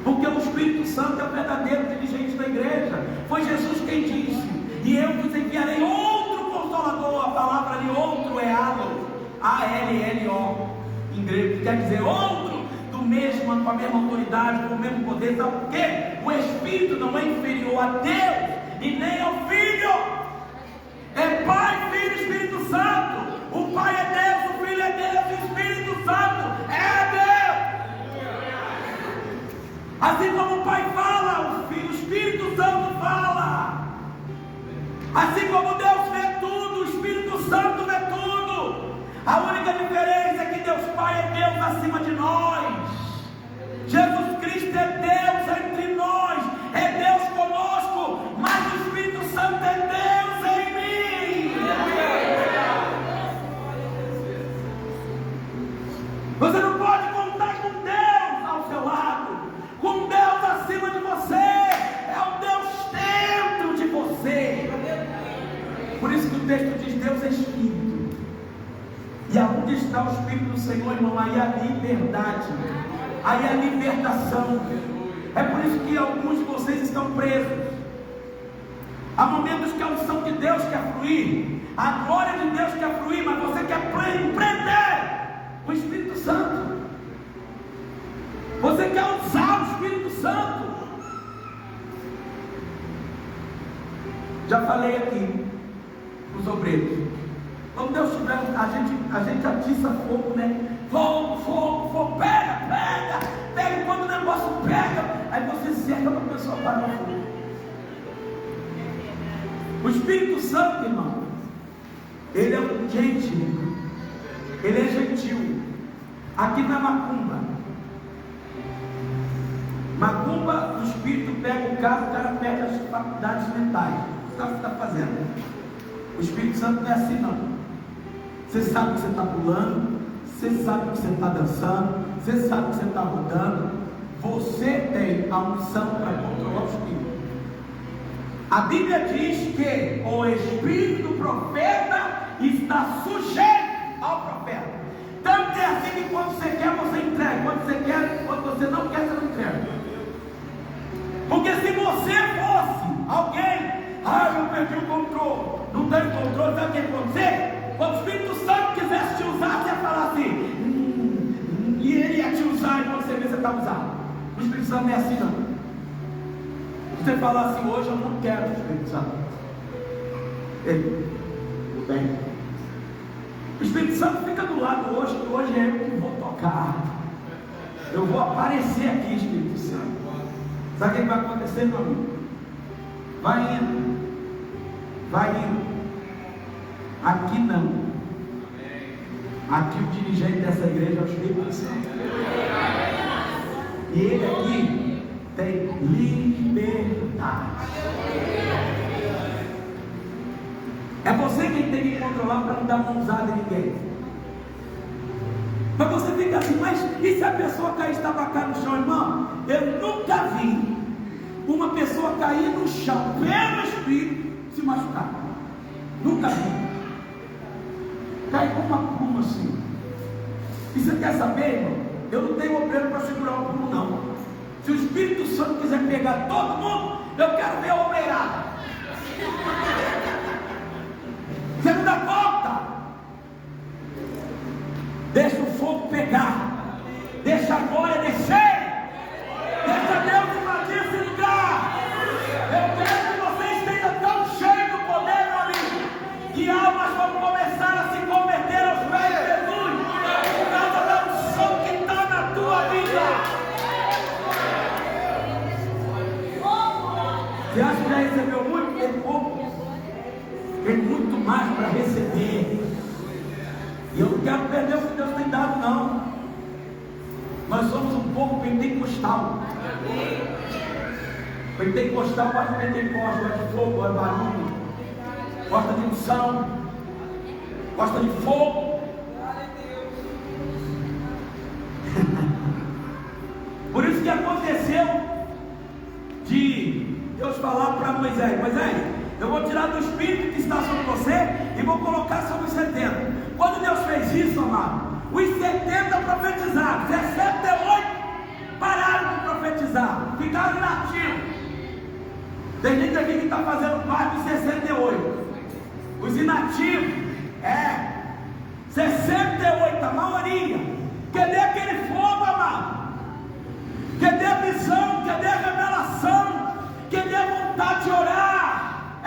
Porque o Espírito Santo é o verdadeiro dirigente da igreja. Foi Jesus quem disse: e eu vos enviarei outro Consolador. A palavra ali outro é allo, A-L-L-O em grego, que quer dizer outro, com a mesma autoridade, com o mesmo poder. Sabe por quê? O Espírito não é inferior a Deus e nem ao Filho. É Pai, Filho e Espírito Santo. O Pai é Deus, o Filho é Deus e o Espírito Santo é Deus. Assim como o Pai fala, o Espírito Santo fala. Assim como Deus vê tudo, o Espírito Santo vê tudo. A única diferença é que Deus Pai é Deus acima de nós. Jesus Cristo é Deus entre nós, é Deus conosco, mas o Espírito Santo é Deus em mim. Você não pode contar com Deus ao seu lado, com Deus acima de você, é o Deus dentro de você. Por isso que o texto diz: Deus é Espírito, e aonde está o Espírito do Senhor, irmão, aí há liberdade, aí há libertação. É por isso que alguns de vocês estão presos. Há momentos que a unção de Deus quer fluir, a glória de Deus quer fluir, mas você quer prender o Espírito Santo. Você quer usar o Espírito Santo. Já falei aqui para os obreiros. Quando Deus tiver, a gente atiça fogo, né? Fogo, fogo, fogo, pega. E quando o negócio pega, aí você cerca para a pessoa parar o fogo. O Espírito Santo, irmão, ele é um gentil, ele é gentil. Aqui na macumba, o Espírito pega o cara perde as faculdades mentais. Sabe o que está fazendo? O Espírito Santo não é assim não. Você sabe que você está pulando, você sabe que você está dançando, você sabe que você está rodando. Você tem a unção para controlar o Espírito. A Bíblia diz que o Espírito do profeta está sujeito ao profeta. Tanto é assim que quando você quer, você entrega. Quando você não quer, você não entrega. Porque se você fosse alguém, eu perdi o controle, não tenho controle, sabe o que ia acontecer? Quando o Espírito Santo quisesse te usar, você ia falar assim, e ele ia te usar, e quando você vê, você está usado. O Espírito Santo não é assim não. Você falar assim, hoje eu não quero o Espírito Santo. Tudo bem. O Espírito Santo fica do lado hoje, que hoje é eu que vou tocar. Eu vou aparecer aqui, Espírito Santo. Sabe o que vai acontecer, meu amigo? Vai indo. Aqui não. Aqui o dirigente dessa igreja é o Espírito Santo. E ele aqui tem liberdade. É você quem tem que controlar para não dar mãozada em ninguém. Mas você fica assim, mas e se a pessoa cair estabacar no chão, irmão? Eu nunca vi uma pessoa cair no chão pelo Espírito se machucar. Nunca vi. Cai com uma pluma assim. E você quer saber, irmão? Eu não tenho obreiro para segurar o prumo, não. Se o Espírito Santo quiser pegar todo mundo, eu quero ver a obreirada. Você não dá conta. Deixa o fogo pegar. Deixa a glória descer. Deixa Deus invadir esse lugar. Eu quero que você esteja tão cheio do poder, meu amigo, que almas vão começar a se converter aos pés de Jesus, por causa da unção que está na tua vida. Você acha que já recebeu muito? Tem pouco. Tem muito mais para receber. E eu não quero perder o que Deus tem dado, não. Nós somos um povo pentecostal. Pentecostal gosta de Pentecostal, gosta de fogo, gosta de barulho, gosta de unção, gosta de fogo. Por isso que aconteceu de Deus falar para Moisés: Moisés, eu vou tirar do Espírito que está sobre você e vou colocar sobre os 70. Quando Deus fez isso, amado, os 70 profetizaram, 68 pararam de profetizar, ficaram inativos. Tem gente aqui que está fazendo parte de 68. Os inativos, 68, a maioria. Cadê aquele fogo, amado? Cadê a visão? Cadê a revelação? Cadê a vontade de orar?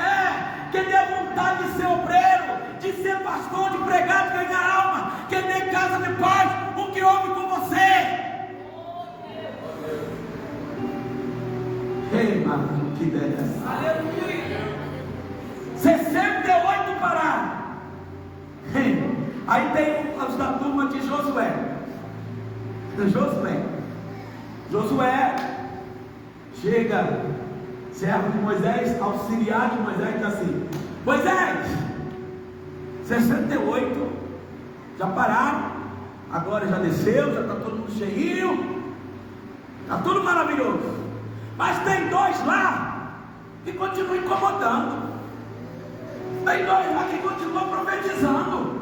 Cadê a vontade de ser obreiro, de ser pastor, de pregar, de ganhar alma? Cadê casa de paz? O que houve com você? Ei, mano, que beleza. Aleluia. 68 pararam. Aí tem os da turma de Josué. Josué chega, servo de Moisés, auxiliar de Moisés, diz assim: Moisés, 68 já pararam, agora já desceu, já está todo mundo cheinho, está tudo maravilhoso. Mas tem 2 lá que continuam incomodando. Tem 2 lá que continuam profetizando.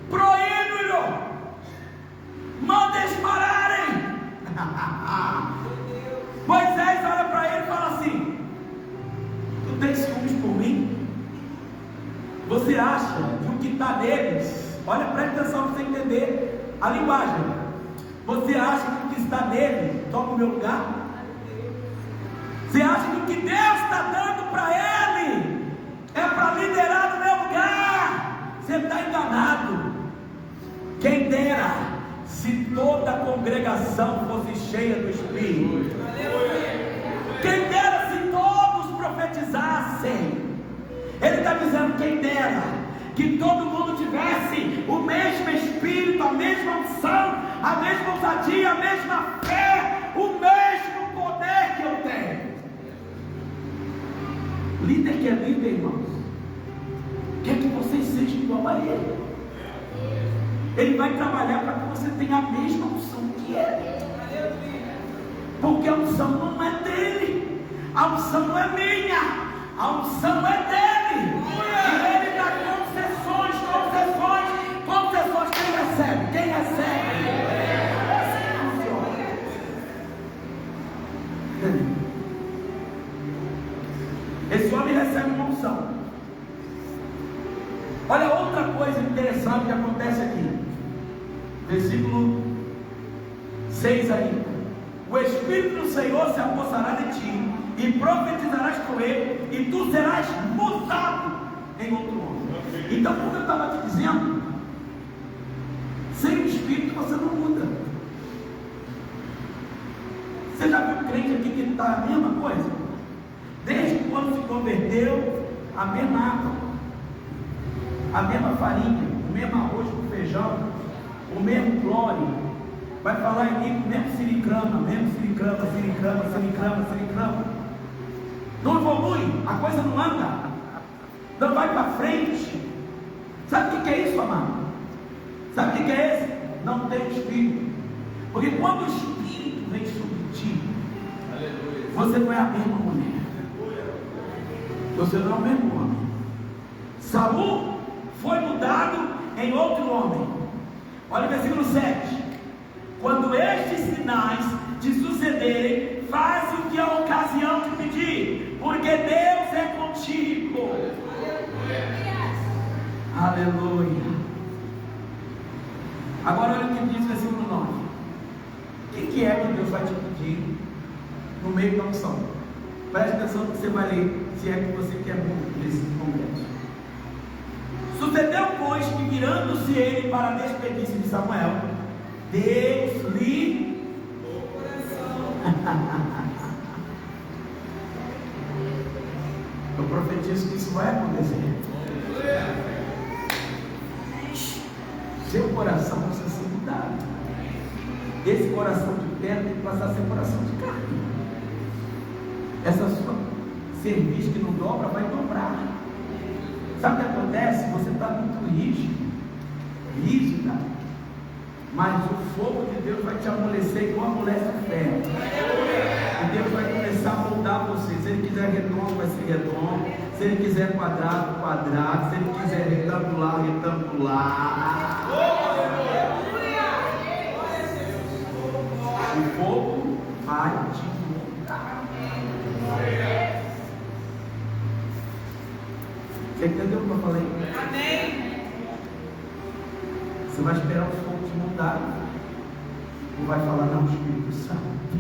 Proíbe-o. Moisés olha para ele e fala assim: tu tens ciúmes por mim? Você acha que o que está neles, olha, presta atenção para você entender a linguagem. Você acha que o que está nele toma o meu lugar? Você acha que o que Deus está dando para ele é para liderar no meu lugar? Você está enganado. Quem dera se toda a congregação fosse cheia do Espírito. Quem dera se todos profetizassem. Ele está dizendo: quem dera que todo mundo tivesse o mesmo Espírito, a mesma unção, a mesma ousadia, a mesma fé, o mesmo poder que eu tenho. Líder que é líder, irmãos, quer que vocês sejam igual a ele. Ele vai trabalhar para que você tenha a mesma unção que ele. Porque a unção não é dele, a unção não é minha, a unção é dele. E ele dá concessões. Quem recebe? Quem recebe? Esse homem recebe uma unção. Olha outra coisa interessante que acontece aqui. Versículo 6 aí: o Espírito do Senhor se apossará de ti, e profetizarás com ele, e tu serás mudado em outro homem. Então, como eu estava te dizendo, sem o Espírito você não muda. Você já viu crente aqui que está a mesma coisa? Desde quando se converteu, a mesma água, a mesma farinha, o mesmo arroz com feijão, o mesmo glória. Vai falar em mim com o mesmo siricrama. Não evolui, a coisa não anda, não vai para frente. Sabe o que é isso, amado? Sabe o que é esse? Não tem Espírito. Porque quando o Espírito vem sobre ti, você não é a mesma mulher, você não é o mesmo homem. Saul foi mudado em outro homem. Olha o versículo 7: quando estes sinais te sucederem, faz o que a ocasião te pedir, porque Deus é contigo. Aleluia. Agora olha o que diz o versículo 9: o que é que Deus vai te pedir no meio da unção? Preste atenção no que você vai ler, se é que você quer muito nesse momento. Sucedeu, pois, que virando-se ele para despedir-se de Samuel, Deus lhe eu profetizo que isso vai acontecer. Seu coração precisa ser mudado. Esse coração de pedra tem que passar a ser coração de carne. Essa sua serviço que não dobra vai dobrar. Sabe o que acontece? Você está muito rígida, mas o fogo de Deus vai te amolecer igual amolece o ferro. E Deus vai começar a moldar você. Se Ele quiser redondo, vai ser redondo. Se Ele quiser quadrado, quadrado. Se Ele quiser retangular, retangular. O fogo vai te moldar. Você entendeu o que eu falei? Amém. Você vai esperar o fogo te mudar, ou vai falar: não, Espírito Santo,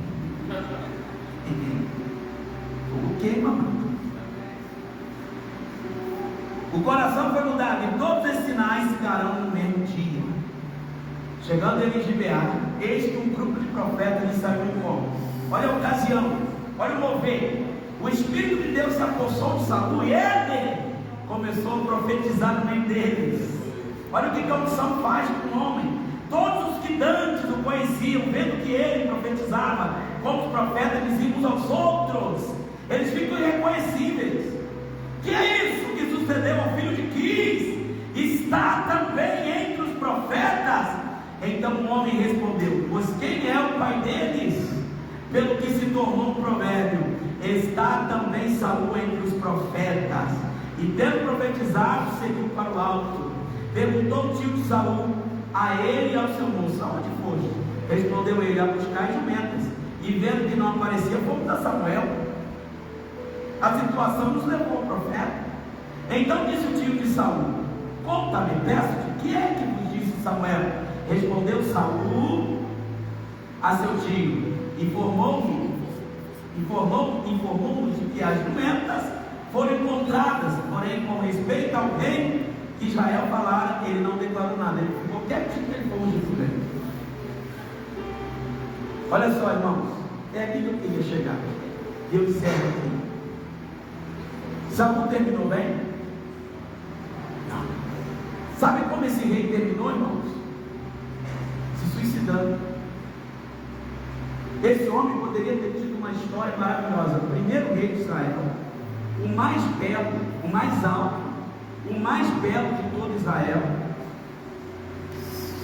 fogo queima, mano. O coração foi mudado, e todos esses sinais se darão no mesmo dia. Chegando ele em Gibeá, eis que um grupo de profetas lhe saiu em como. Olha a ocasião, olha o mover. O Espírito de Deus se apossou de Saul, e ele começou a profetizar no meio deles. Olha o que a unção faz com o homem. Todos os que dantes o conheciam, vendo que ele profetizava como os profetas diziam uns aos outros, eles ficam irreconhecíveis. Que é isso que sucedeu ao filho de Quis? Está também entre os profetas? Então o homem respondeu: pois quem é o pai deles? Pelo que se tornou um provérbio: está também Saul entre os profetas. E tendo profetizado, seguiu para o alto. Perguntou o tio de Saul a ele e ao seu moço: aonde foste? Respondeu ele: a buscar jumentas. E vendo que não aparecia, fomos a Samuel. A situação nos levou ao profeta. Então disse o tio de Saul: conta-me, peço-te, que é que vos disse Samuel? Respondeu Saul a seu tio: informou-nos de que as jumentas foram encontradas, porém com respeito ao rei que Israel falara, ele não declarou nada, ele ficou quietinho, ele foi de Judá. Olha só, irmãos, é aqui que eu queria chegar. E eu encerro aqui. Saul terminou bem? Não. Sabe como esse rei terminou, irmãos? Se suicidando. Esse homem poderia ter tido uma história maravilhosa. O primeiro rei de Israel, o mais belo, o mais alto, o mais belo de todo Israel.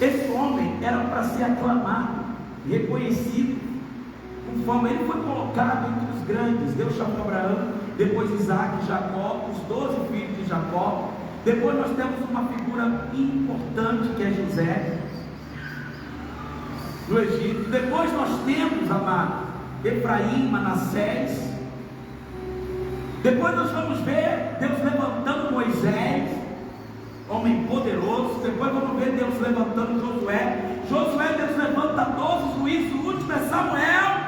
Esse homem era para ser aclamado, reconhecido, com fama. Ele foi colocado entre os grandes. Deus chamou Abraão, depois Isaac e Jacó, os 12 filhos de Jacó. Depois nós temos uma figura importante que é José, no Egito. Depois nós temos, amado, Efraim, Manassés. Depois nós vamos ver Deus levantando Moisés, homem poderoso. Depois vamos ver Deus levantando Josué. Deus levanta 12 juízes. O último é Samuel.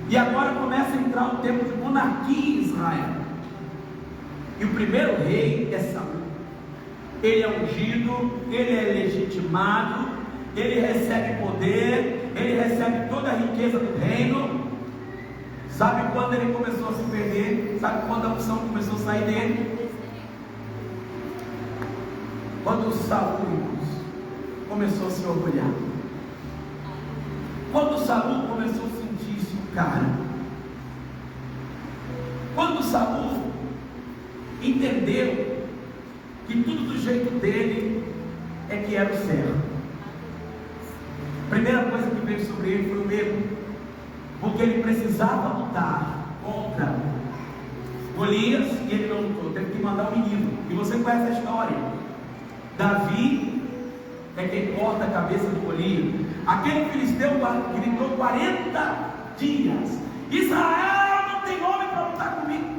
E agora começa a entrar o tempo de monarquia em Israel. E o primeiro rei é Saul. Ele é ungido, ele é legitimado, ele recebe poder, ele recebe toda a riqueza do reino. Sabe quando ele começou a se perder? Sabe quando a unção começou a sair dele? Quando Saul começou a se orgulhar. Quando Saul começou a sentir-se o cara. Quando Saul entendeu que tudo do jeito dele é que era o certo. A primeira coisa que veio sobre ele foi o medo, porque ele precisava lutar contra Golias e ele não lutou, teve que mandar um menino. E você conhece a história. Davi é quem corta a cabeça de Golias. Aquele filisteu gritou 40 dias: Israel não tem homem para lutar comigo.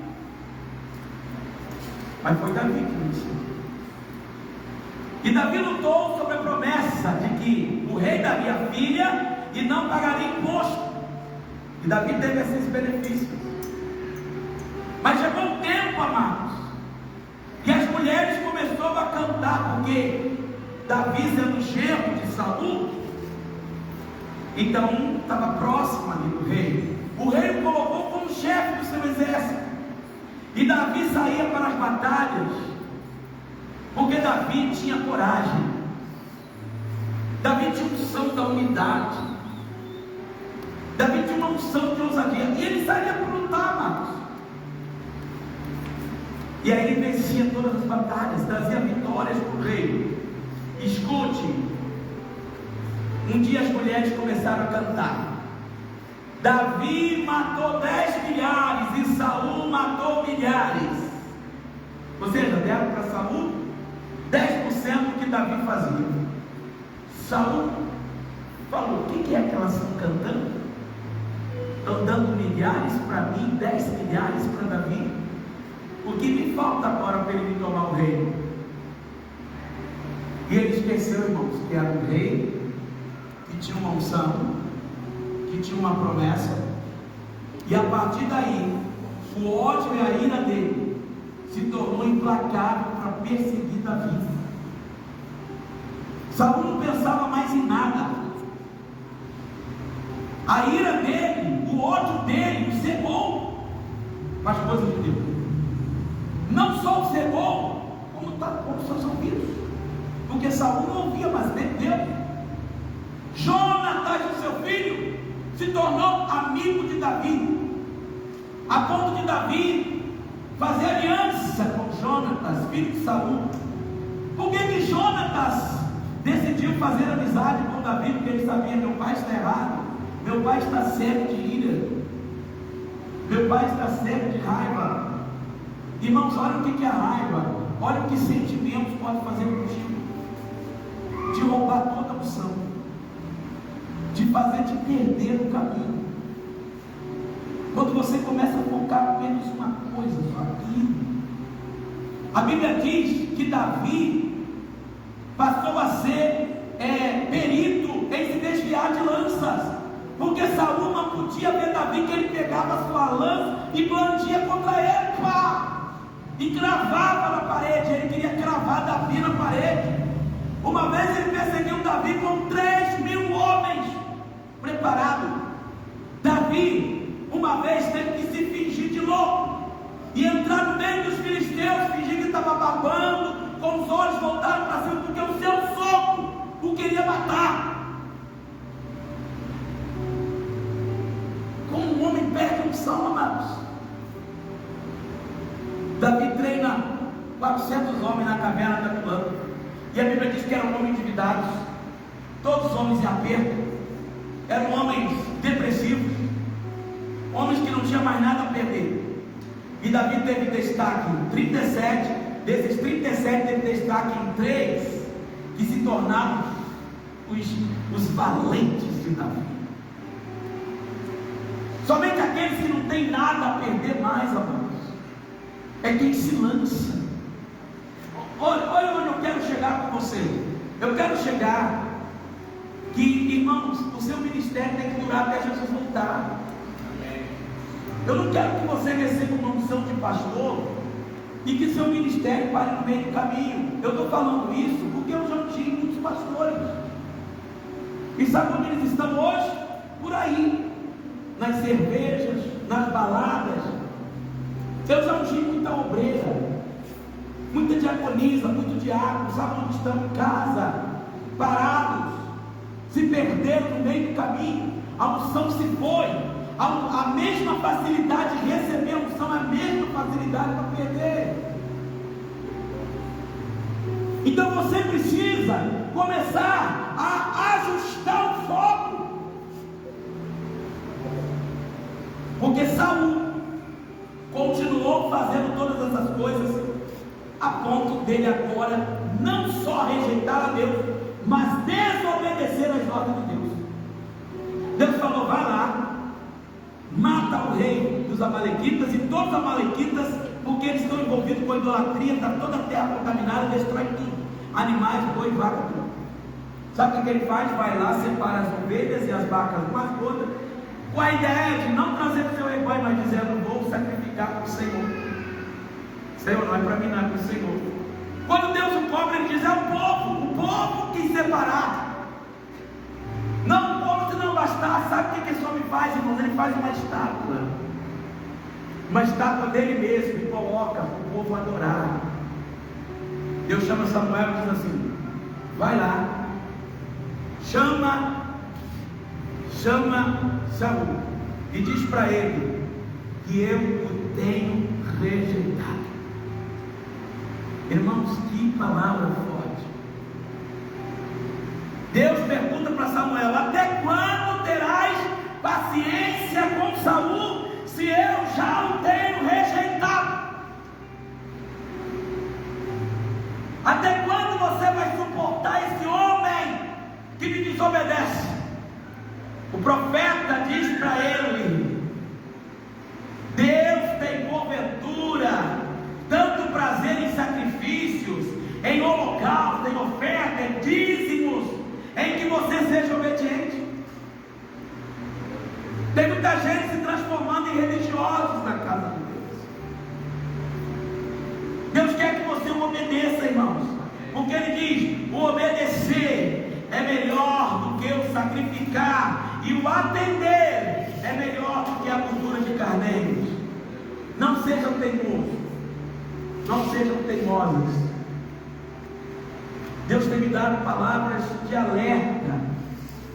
Mas foi Davi que venceu. E Davi lutou sobre a promessa de que o rei daria a filha e não pagaria imposto. E Davi teve esses benefícios. Mas chegou um tempo, amados, que as mulheres começaram a cantar, porque Davi sendo genro de Saul, então estava próximo ali do rei. O rei o colocou como chefe do seu exército. E Davi saía para as batalhas, porque Davi tinha coragem. Davi tinha unção da unidade. Davi tinha uma unção de ousadia. E ele saía para lutar, amados. E aí ele vencia todas as batalhas, trazia vitórias para o rei. Escute, um dia as mulheres começaram a cantar: Davi matou 10 milhares e Saul matou milhares. Ou seja, deram para Saul 10% do que Davi fazia. Saul falou: o que é que elas estão cantando? Estão dando milhares para mim, 10 milhares para Davi. O que me falta agora para ele me tomar o reino? E ele esqueceu, irmãos, que era um rei que tinha uma unção, que tinha uma promessa. E a partir daí, o ódio e a ira dele se tornou implacável para perseguir Davi. Saul não pensava mais em nada. A ira dele, o ódio dele, cegou para as coisas de Deus. Não só o cegou, como seus ouvidos, porque Saul não ouvia mais Deus. Jonatas, o seu filho, se tornou amigo de Davi, a ponto de Davi fazer aliança com Jonatas, filho de Saul. Por que Jonatas decidiu fazer amizade com Davi? Porque ele sabia: meu pai está errado, meu pai está cego de ira, meu pai está cego de raiva. Irmãos, olha o que é a raiva, olha o que sentimentos podem fazer contigo, te roubar toda a unção. de fazer te perder o caminho. Quando você começa a focar apenas uma coisa, só aquilo. A Bíblia diz que Davi passou a ser perito em se desviar de lanças, porque Saul não podia ver Davi, que ele pegava a sua lança e blandia contra ele, pá, e cravava na parede. Ele queria cravar Davi na parede. Uma vez ele perseguiu Davi com 3.000 homens preparados. Davi, uma vez, teve que se fingir de louco e entrar no meio dos filisteus, fingir que estava babando, com os olhos voltados para cima, porque o seu soco o queria matar. Como um homem perde a unção, amados. Davi treina 400 homens na caverna da Adulão, e a Bíblia diz que eram homens endividados, todos homens em aperto, eram homens depressivos, homens que não tinham mais nada a perder. E Davi teve destaque em 37, desses 37 teve destaque em 3 que se tornaram os valentes de Davi. Somente aqueles que não têm nada a perder mais, amados, é quem se lança. Olha onde eu quero chegar com você. Eu quero chegar que, irmãos, o seu ministério tem que durar até Jesus voltar. Eu não quero que você receba uma unção de pastor e que seu ministério pare no meio do caminho. Eu estou falando isso porque eu já tive muitos pastores. E sabe onde eles estão hoje? Por aí, nas cervejas, nas baladas. Eu já tive muita obreira, muita diaconisa, muito diácono. Sabe onde estão? Em casa, parados, se perderam no meio do caminho. A unção se foi. A mesma facilidade de receber a unção, a mesma facilidade para perder. Então você precisa começar a ajustar o foco, porque Saul continuou fazendo todas essas coisas, a ponto dele agora não só rejeitar a Deus, mas desobedecer às ordens de Deus. Deus falou: vai lá, mata o rei dos amalequitas e todos os amalequitas, porque eles estão envolvidos com idolatria, está toda a terra contaminada, destrói tudo, animais, boi, vaca, tudo. Sabe o que ele faz? Vai lá, separa as ovelhas e as vacas umas todas, com a ideia de não trazer para o seu rebanho, mas dizendo: vou sacrificar para o Senhor. Senhor, não é para mim, não é para o Senhor. Quando Deus o cobra, ele diz: é o povo quis separar. Não, o povo, se não bastar, sabe o que esse homem faz, irmãos? Ele faz uma estátua dele mesmo, e coloca para o povo adorar. Deus chama Samuel e diz assim: vai lá, chama Saul e diz para ele que eu o tenho rejeitado. Irmãos, que palavra forte. Deus pergunta para Samuel: até quando terás paciência com Saul, se eu já o tenho rejeitado? Até quando você vai suportar esse homem que me desobedece? O profeta diz para ele: Deus tem porventura tanto prazer em sacrifícios, em holocausto, em oferta, em dízimos, em que você seja obediente? Tem muita gente se transformando em religiosos na casa de Deus. Deus quer que você o obedeça, irmãos, porque Ele diz: o obedecer é melhor do que o sacrificar, e o atender é melhor do que a gordura de carneiros. Não sejam teimosos, não sejam teimosos. Deus tem me dado palavras de alerta,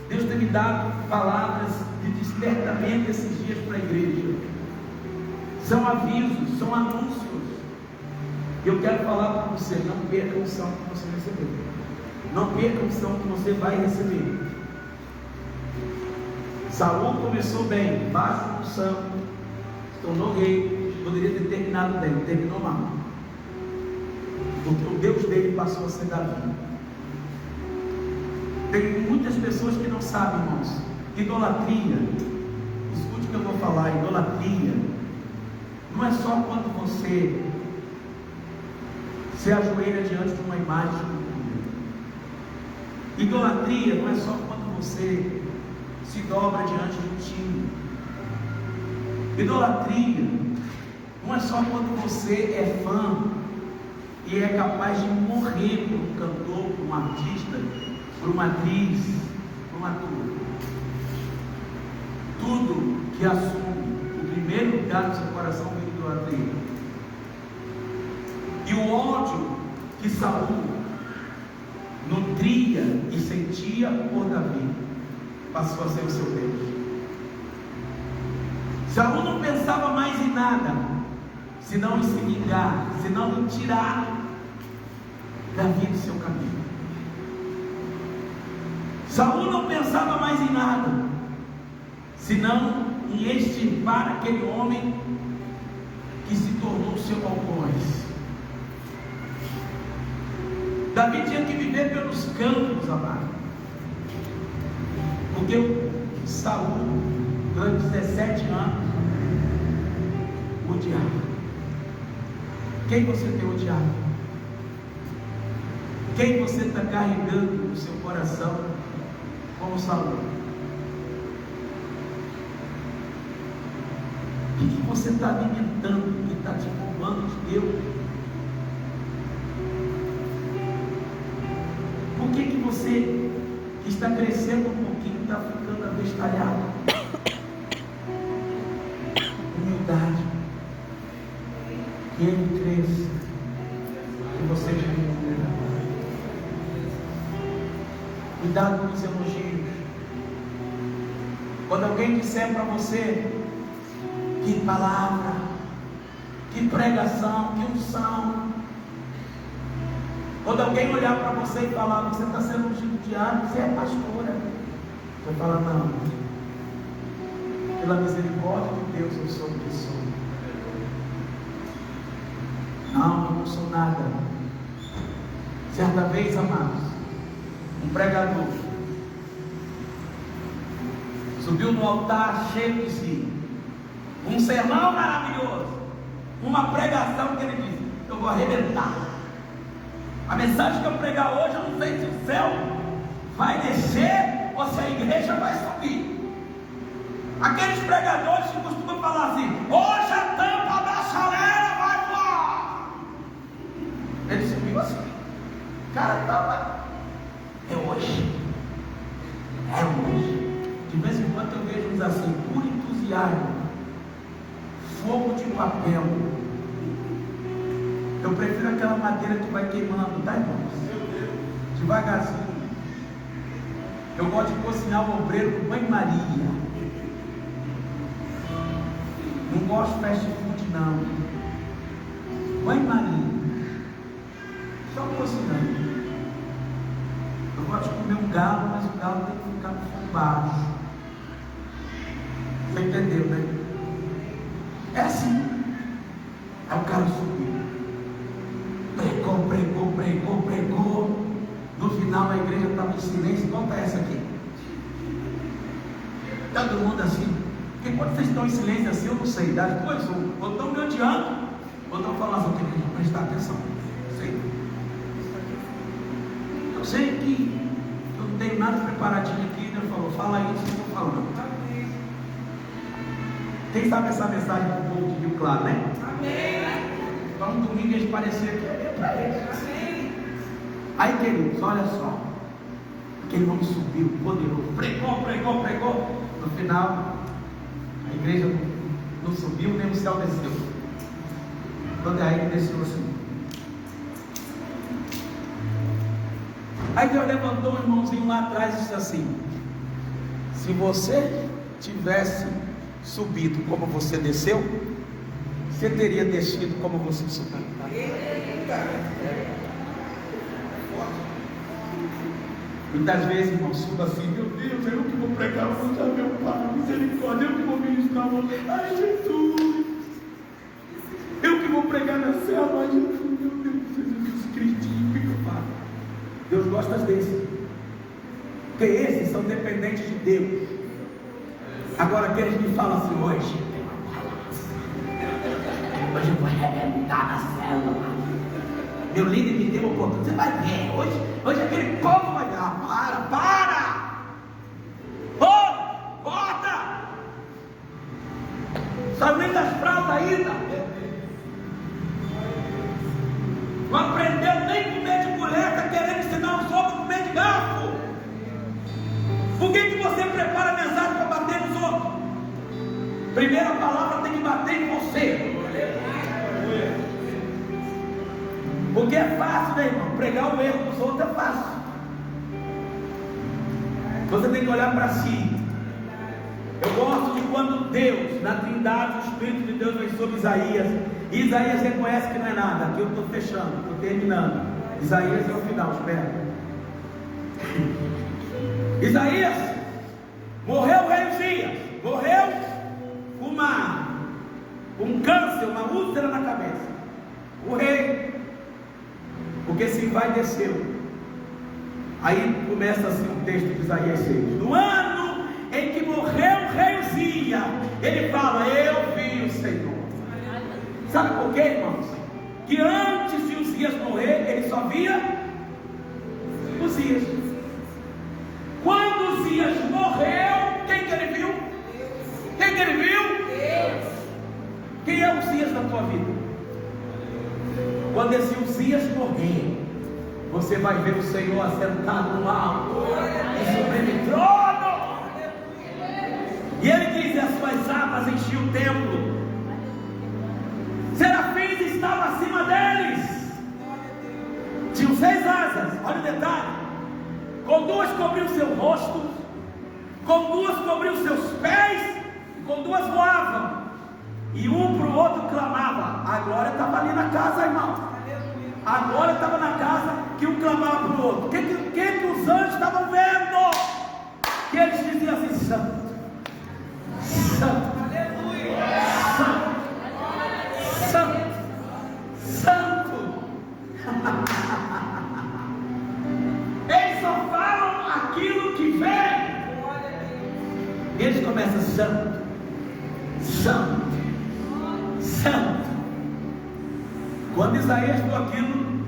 Deus tem me dado palavras de despertamento esses dias para a igreja. São avisos, são anúncios. Eu quero falar para você: não perca a unção que você recebeu, não perca a unção que você vai receber. Saul começou bem, baixo da unção, se tornou rei, poderia ter terminado bem, terminou mal, porque o Deus dele passou a ser Davi. Tem muitas pessoas que não sabem, irmãos, Idolatria, escute o que eu vou falar. Idolatria não é só quando você se ajoelha diante de uma imagem esculpida. Idolatria não é só quando você se dobra diante de um time. Idolatria não é só quando você é fã e é capaz de morrer por um cantor, por um artista, por uma atriz, por um ator. Tudo que assume o primeiro lugar no seu coração vem idolatria. E o ódio que Saul nutria e sentia por Davi passou a ser o seu Deus. Saul não pensava mais em nada senão em se vingar, senão em tirar Davi do seu caminho. Saul não pensava mais em nada senão em extirpar aquele homem que se tornou seu algoz. Davi tinha que viver pelos campos, amado, porque Saul, durante 17 anos, odiava. Quem você tem odiado? Quem você está carregando no seu coração como Saul? O que você está alimentando que está te roubando de Deus? Por que você que está crescendo um pouquinho está ficando abestalhado? Humildade. Que ele cresça, que você diminua. Cuidado com os elogios. Quando alguém disser para você: que palavra, que pregação, que unção. Quando alguém olhar para você e falar: você está sendo ungido de água, você é pastora. Você fala: não, pela misericórdia de Deus eu sou o que sou. Não, eu não sou nada. Certa vez, amados, um pregador subiu no altar cheio de si, um sermão maravilhoso, uma pregação que ele disse: eu vou arrebentar. A mensagem que eu pregar hoje, eu não sei se o céu vai descer ou se a igreja vai subir. Aqueles pregadores que costumam falar assim: hoje a tampa da chaleira vai voar. Ele subiu assim, o cara estava: é hoje, é hoje. De vez em quando eu vejo uns assim, por entusiasmo, fogo de papel. Eu prefiro aquela madeira que vai queimando, tá, irmãos? Devagarzinho. Eu gosto de cozinhar o obreiro com banho-maria. Não gosto de fast food, não. Banho-maria. Só cozinhando. Eu gosto de comer um galo, mas o galo tem que ficar no fogo baixo. Você entendeu, né? É assim. Aí o cara subiu. Pregou. No final a igreja estava em silêncio. Conta essa aqui. Todo mundo assim. Porque quando vocês estão em silêncio assim, eu não sei. Das duas, ou estão me odiando, ou estão falando assim: tem que prestar atenção. Eu sei que eu não tenho nada preparadinho aqui. Deus falou: fala aí o que eu estou falando. Quem sabe essa mensagem para o povo de Rio Claro, né? Amém. Então, um domingo eles pareciam que é para eles. Amém. Aí, queridos, olha só. Aquele homem subiu, poderoso, pregou. No final, a igreja não subiu, nem o céu desceu. Quando aí ele desceu assim. Aí Deus levantou um irmãozinho lá atrás e disse assim: se você tivesse subido como você desceu, você teria descido como você subiu. Muitas vezes, irmão, suba assim: meu Deus, eu que vou pregar hoje, meu Pai, misericórdia, eu que vou ministrar hoje, ai Jesus, eu que vou pregar na célula, ai Jesus, meu Deus, Jesus Cristinho, o que eu faço? Deus gosta desses, porque esses são dependentes de Deus. Agora aqueles que falam assim, hoje eu vou arrebentar na célula. Meu líder me deu oportunidade. Você vai ver, hoje aquele povo vai ver. Para! Volta! Sabe nem das fraldas ainda? Não aprendeu nem comer de colher, está querendo ensinar os outros a comer de garfo. Por que você prepara a mensagem para bater nos outros? Primeiro a palavra tem que bater em você. Porque é fácil, né, irmão? Pregar o erro dos outros é fácil. Você tem que olhar para si. Eu gosto de quando Deus, na Trindade, o Espírito de Deus vem sobre Isaías. E Isaías reconhece que não é nada. Aqui eu estou fechando, estou terminando. Isaías é o final, espera. Isaías, morreu o rei Uzias. Morreu com um câncer, uma úlcera na cabeça. O rei, porque se vai desceu. Aí começa assim o texto de Isaías 6. No ano em que morreu o rei Uzias, ele fala, eu vi o Senhor. Sabe por quê, irmãos? Que antes de Uzias morrer, ele só via Uzias. Quando Uzias morreu, quem que ele viu? Quem que ele viu? Deus. Quem é Uzias na tua vida? Quando esse Uzias morrer, você vai ver o Senhor assentado no alto, em sublime trono. E ele diz: as suas abas enchiam o templo, serafins estavam acima deles, tinham 6 asas. Olha o detalhe: com 2 cobriu seu rosto, com 2 cobriu seus pés, e com 2 voavam, e um para o outro clamava. A glória estava ali na casa, irmão. A glória estava na casa, que um clamava para o outro. O que os anjos estavam vendo? Que eles diziam assim: santo, santo, santo, santo, santo. Eles só falam aquilo que vem. Eles começam: santo, santo, santo. Quando Isaías viu aquilo,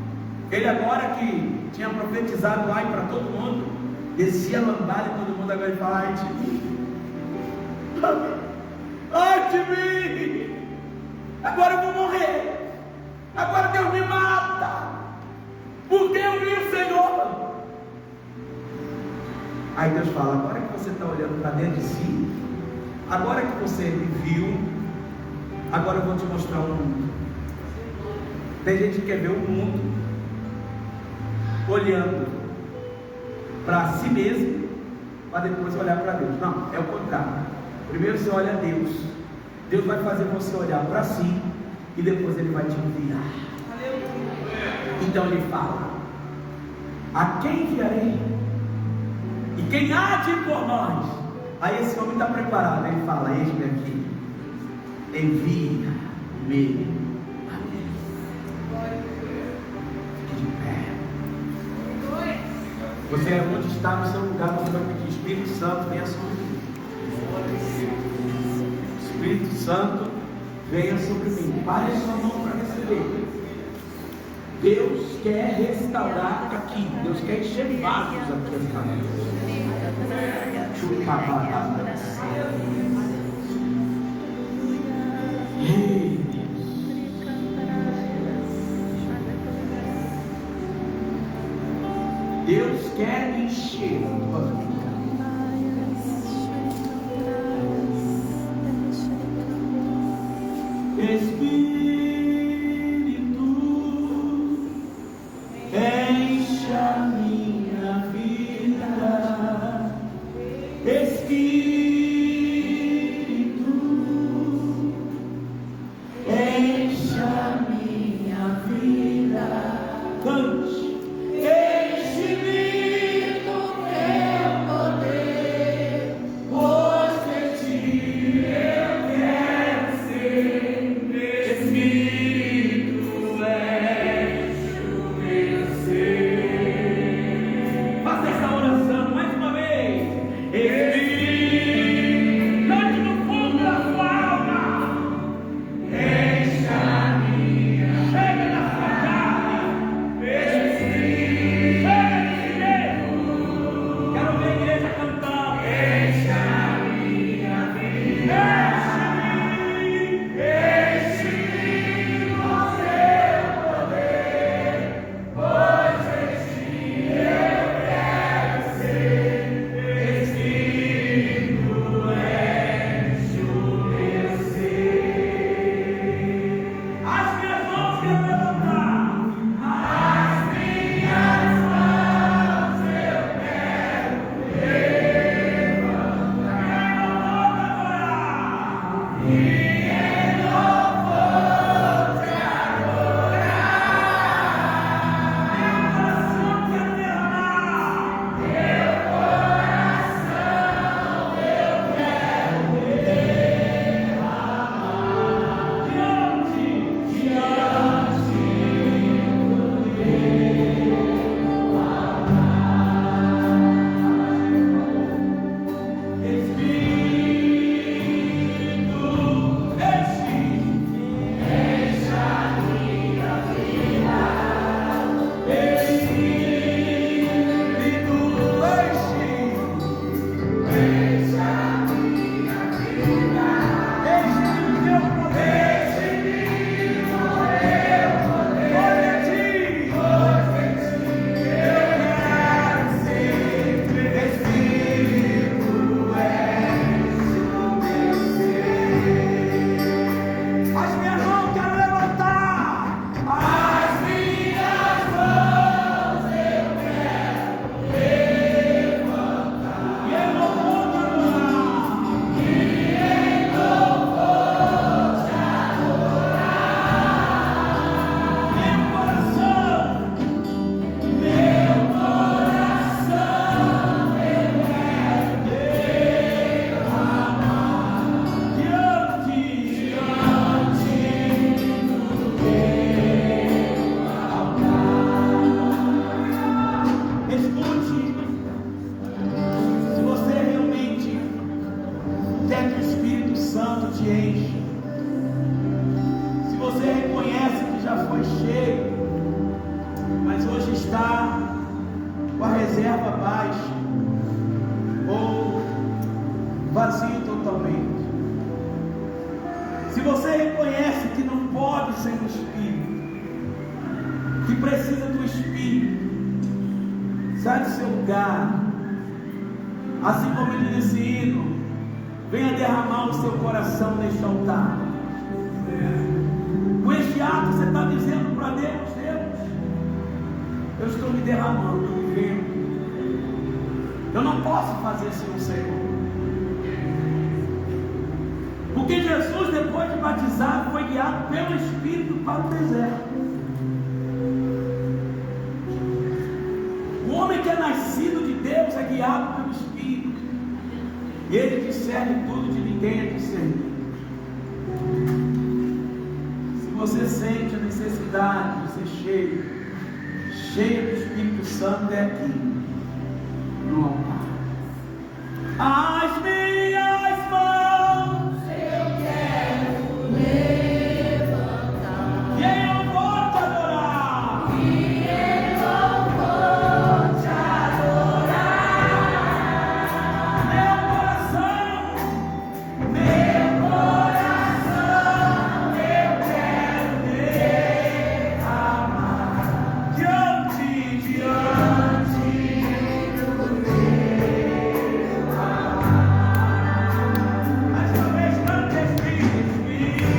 ele agora que tinha profetizado ai para todo mundo, descia a lambada e todo mundo agora fala: ai de mim, ai de mim, agora eu vou morrer, agora Deus me mata, porque eu vi o Senhor. Aí Deus fala: agora que você está olhando para dentro de si, agora que você me viu, agora eu vou te mostrar o mundo. Tem gente que quer ver o mundo olhando para si mesmo, para depois olhar para Deus. Não, é o contrário. Primeiro você olha a Deus, Deus vai fazer você olhar para si, e depois Ele vai te enviar. Então Ele fala: a quem enviarei? E quem há de ir por nós? Aí esse homem está preparado. Ele fala: eis-me aqui, envia-me. Você é onde está no seu lugar, você vai pedir: Espírito Santo, venha sobre mim. Espírito Santo, venha sobre mim. Pare a sua mão para receber. Deus quer restaurar aqui. Deus quer encher vasos aqui essa cabeça. Deus quer encher a tua vida. Espírito, enche a minha vida. Espírito, enche a minha vida. Cante. Espírito, Se você reconhece que não pode sem o Espírito, que precisa do Espírito, sai do seu lugar, assim como ele diz esse hino, venha derramar o seu coração neste altar. Com este ato você está dizendo para Deus: Deus, eu estou me derramando, me vendo, eu não posso fazer sem o Senhor. Porque Jesus, depois de batizado, foi guiado pelo Espírito para o deserto. O homem que é nascido de Deus é guiado pelo Espírito. E ele discerne tudo, de ninguém é discernido. Se você sente a necessidade de ser cheio do Espírito Santo, é aqui, no altar. As minhas mãos eu quero levantar, e eu vou te adorar, meu coração eu quero derramar diante do teu amar. Mais uma vez, cante Espírito, deixa minha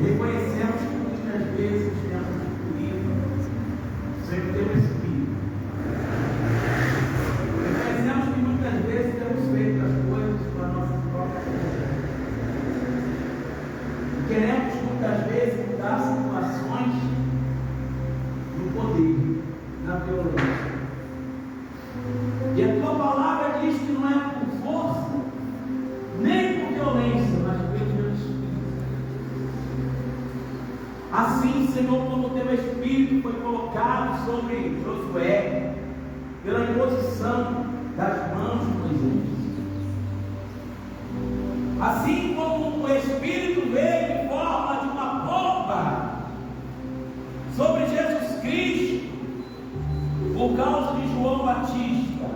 reconhecemos que muitas vezes temos livro sem o teu Espírito. Reconhecemos que muitas vezes temos feito as coisas com a nossa própria força. E queremos muitas vezes mudar situações no poder, na violência. E a tua palavra diz que não é por força, nem por violência, mas pelo teu Espírito. Assim, Senhor, como o teu Espírito foi colocado sobre Josué, pela imposição das mãos de Moisés, assim como o Espírito veio em forma de uma pomba sobre Jesus Cristo, por causa de João Batista,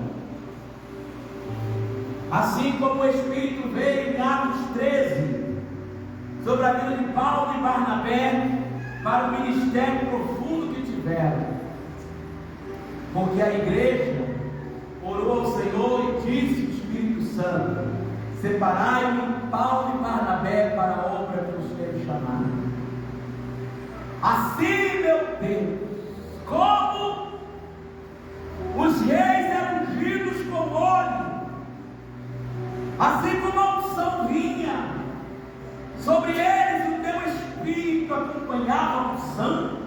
assim como o Espírito veio em Atos 13, sobre a vida de Paulo e Barnabé, para o ministério profundo que tiveram, porque a igreja orou ao Senhor e disse ao Espírito Santo: separai-me Paulo e Barnabé para a obra que os tenho chamado. Assim, meu Deus, como os reis eram ungidos com óleo, assim como a unção vinha sobre eles, o teu Espírito acompanhava a unção.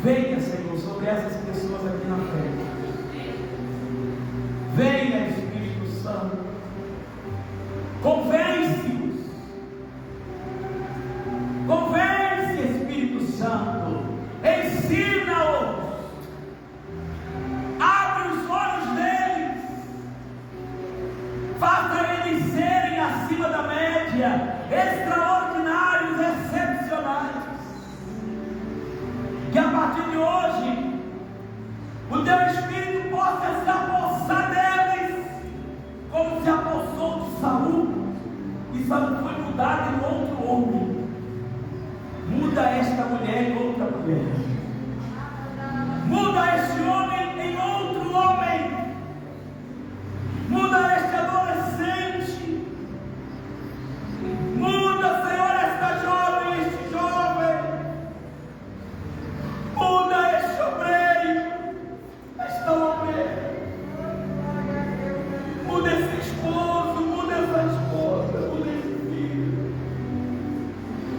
Venha, Senhor, sobre essas pessoas aqui na frente. Venha, Espírito Santo, convence-os, Espírito Santo, ensina-os, abre os olhos deles, faça eles serem acima da média, extraordinários, excepcionais. Que a partir de hoje o teu Espírito possa se apossar mulher. Muda este homem em outro homem. Muda este adolescente. Muda, Senhor, esta jovem, este jovem. Muda este obreiro, esta obreira. Muda esse esposo, muda essa esposa, muda esse filho.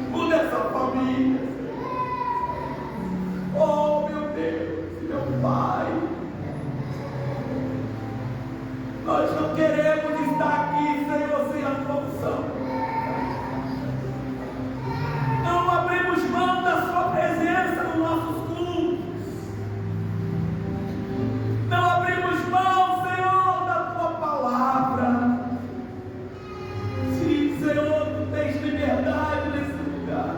Muda essa família. Oh, meu Deus, meu Pai. Nós não queremos estar aqui, Senhor, sem a tua unção. Não abrimos mão da sua presença nos nossos cultos. Não abrimos mão, Senhor, da tua palavra. Sim, Senhor, tu tens liberdade nesse lugar.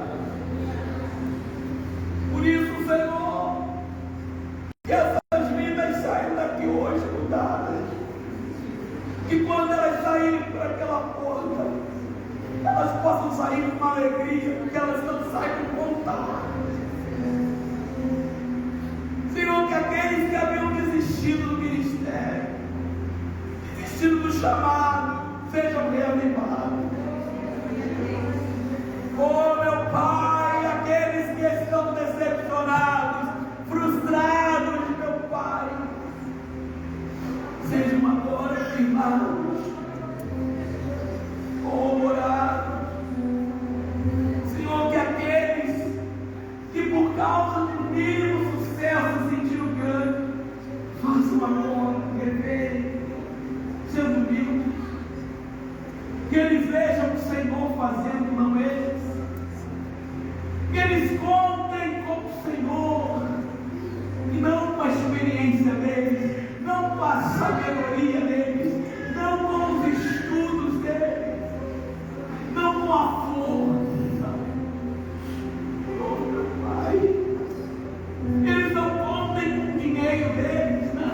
Por isso, Senhor, que essas vidas saiam daqui hoje mudadas. Que quando elas saírem por aquela porta, elas possam sair com uma alegria, porque elas não saem com vontade. Senhor, que aqueles que haviam desistido do ministério, desistido do chamado, sejam reanimados. Oh, meu Pai, aqueles que estão decepcionados, frustrados, meu Pai, sejam agora queimados, orados. Senhor, que aqueles que por causa de um mínimo sucesso sentiram grande, façam agora, reverem, sendo humildes, que eles vejam o Senhor fazendo, não eles, que eles contem com o Senhor, e não com a experiência deles, não com a sabedoria deles, não com os estudos deles, não com a força. Oh, meu Pai, eles não contem com o dinheiro deles, não.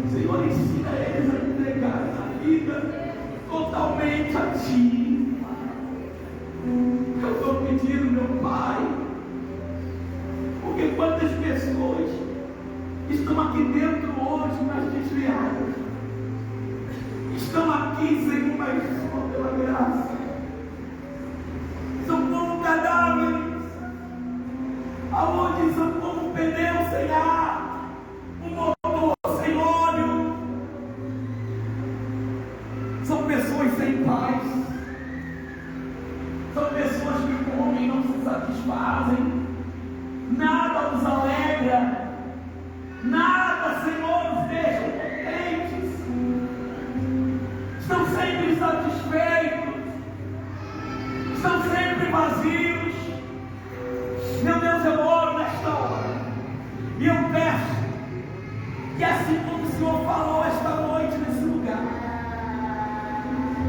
Senhor, ensina eles a entregar a vida totalmente a Ti. Eu estou pedindo, meu Pai, porque quantas pessoas estão aqui dentro hoje, mas desviadas, estão aqui, Senhor, mas só pela graça, são como cadáveres, aonde são como pneus sem ar, um motor sem óleo, são pessoas sem paz, são pessoas que comem e não se satisfazem, nada os alegra, nada, Senhor, os deixa contentes, estão sempre insatisfeitos, estão sempre vazios. Meu Deus, eu oro nesta hora e eu peço que, assim como o Senhor falou esta noite nesse lugar,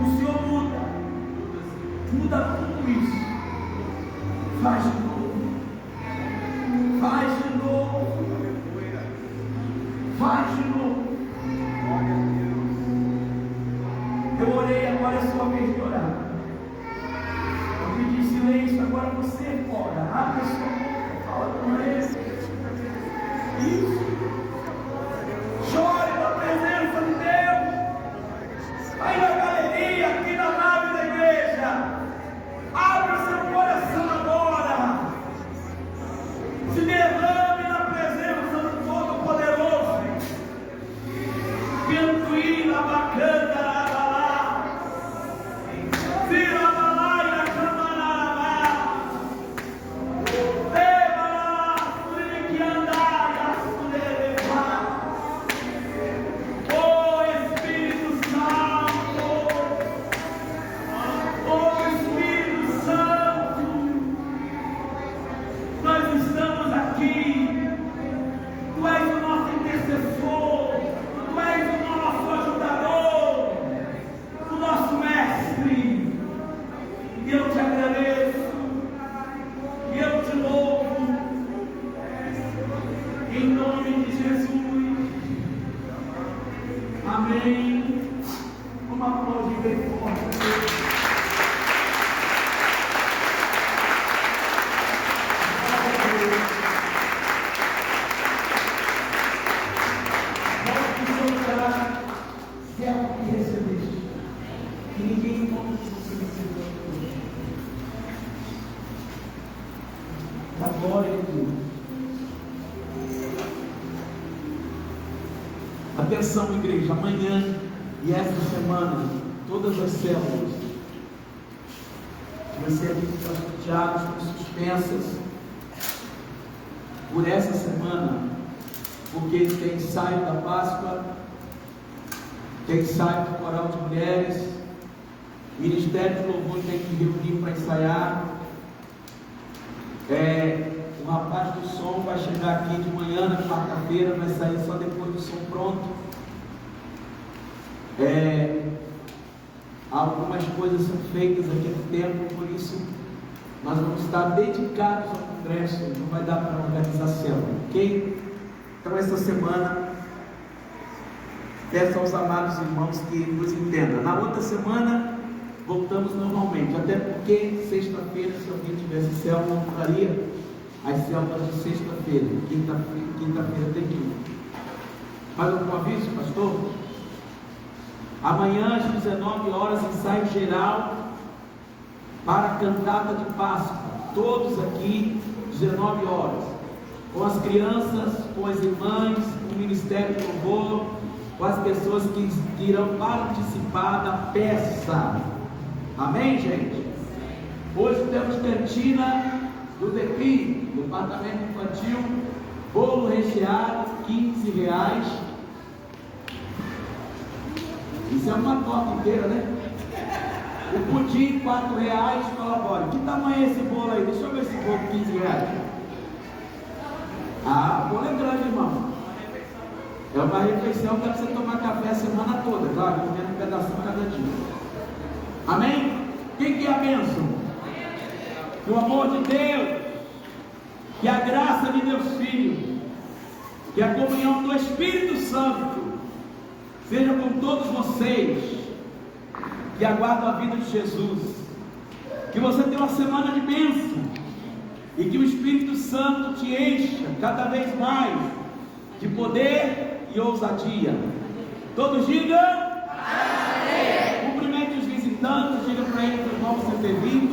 o Senhor muda tudo isso, faz de novo, faz de novo, faz de novo. Eu orei, agora é sua vez de orar. Eu pedi silêncio, agora você ora. Abre a sua boca, fala com ele. Isso. Chore na presença de Deus. Aí na galeria, aqui na nave da igreja. Abre o seu coração agora. Se derrame na presença do Todo-Poderoso. Ventuína bacana. que ninguém encontra se você não ser dono. Da glória de Deus. Atenção, igreja, amanhã e esta semana, todas as células que você aqui está chateadas, estão suspensas por essa semana, porque tem ensaio da Páscoa, tem ensaio do coral de mulheres, Ministério de Louvor tem que reunir para ensaiar. O rapaz do som vai chegar aqui de manhã, na quarta-feira, vai sair só depois do som pronto. Algumas coisas são feitas aqui no templo, por isso nós vamos estar dedicados ao congresso, não vai dar para organizar a célula, ok? Então esta semana, peço aos amados irmãos que nos entendam. Na outra semana, voltamos normalmente, até porque sexta-feira, se alguém tivesse célula, não faria as células de sexta-feira, quinta-feira tem que. Mais algum aviso, pastor? Amanhã às 19 horas, ensaio geral para a cantata de Páscoa. Todos aqui, 19 horas. Com as crianças, com as irmãs, com o Ministério de Louvor, com as pessoas que irão participar da peça. Amém, gente? Hoje temos cantina do DEPI, Departamento Infantil, bolo recheado, R$15. Isso é uma torta inteira, né? O pudim, R$4, colabore. Que tamanho é esse bolo aí? Deixa eu ver esse bolo, R$15. O bolo é grande, irmão. É uma refeição que dá para você tomar café a semana toda, claro, comendo um pedacinho cada dia. Amém? Quem que é a bênção? Que o amor de Deus, que a graça de Deus Filho, que a comunhão do Espírito Santo seja com todos vocês que aguardam a vida de Jesus. Que você tenha uma semana de bênção e que o Espírito Santo te encha cada vez mais de poder e ousadia. Todos digam amém. Cumprimente os visitantes, diga para eles que vão ser bem-vindos.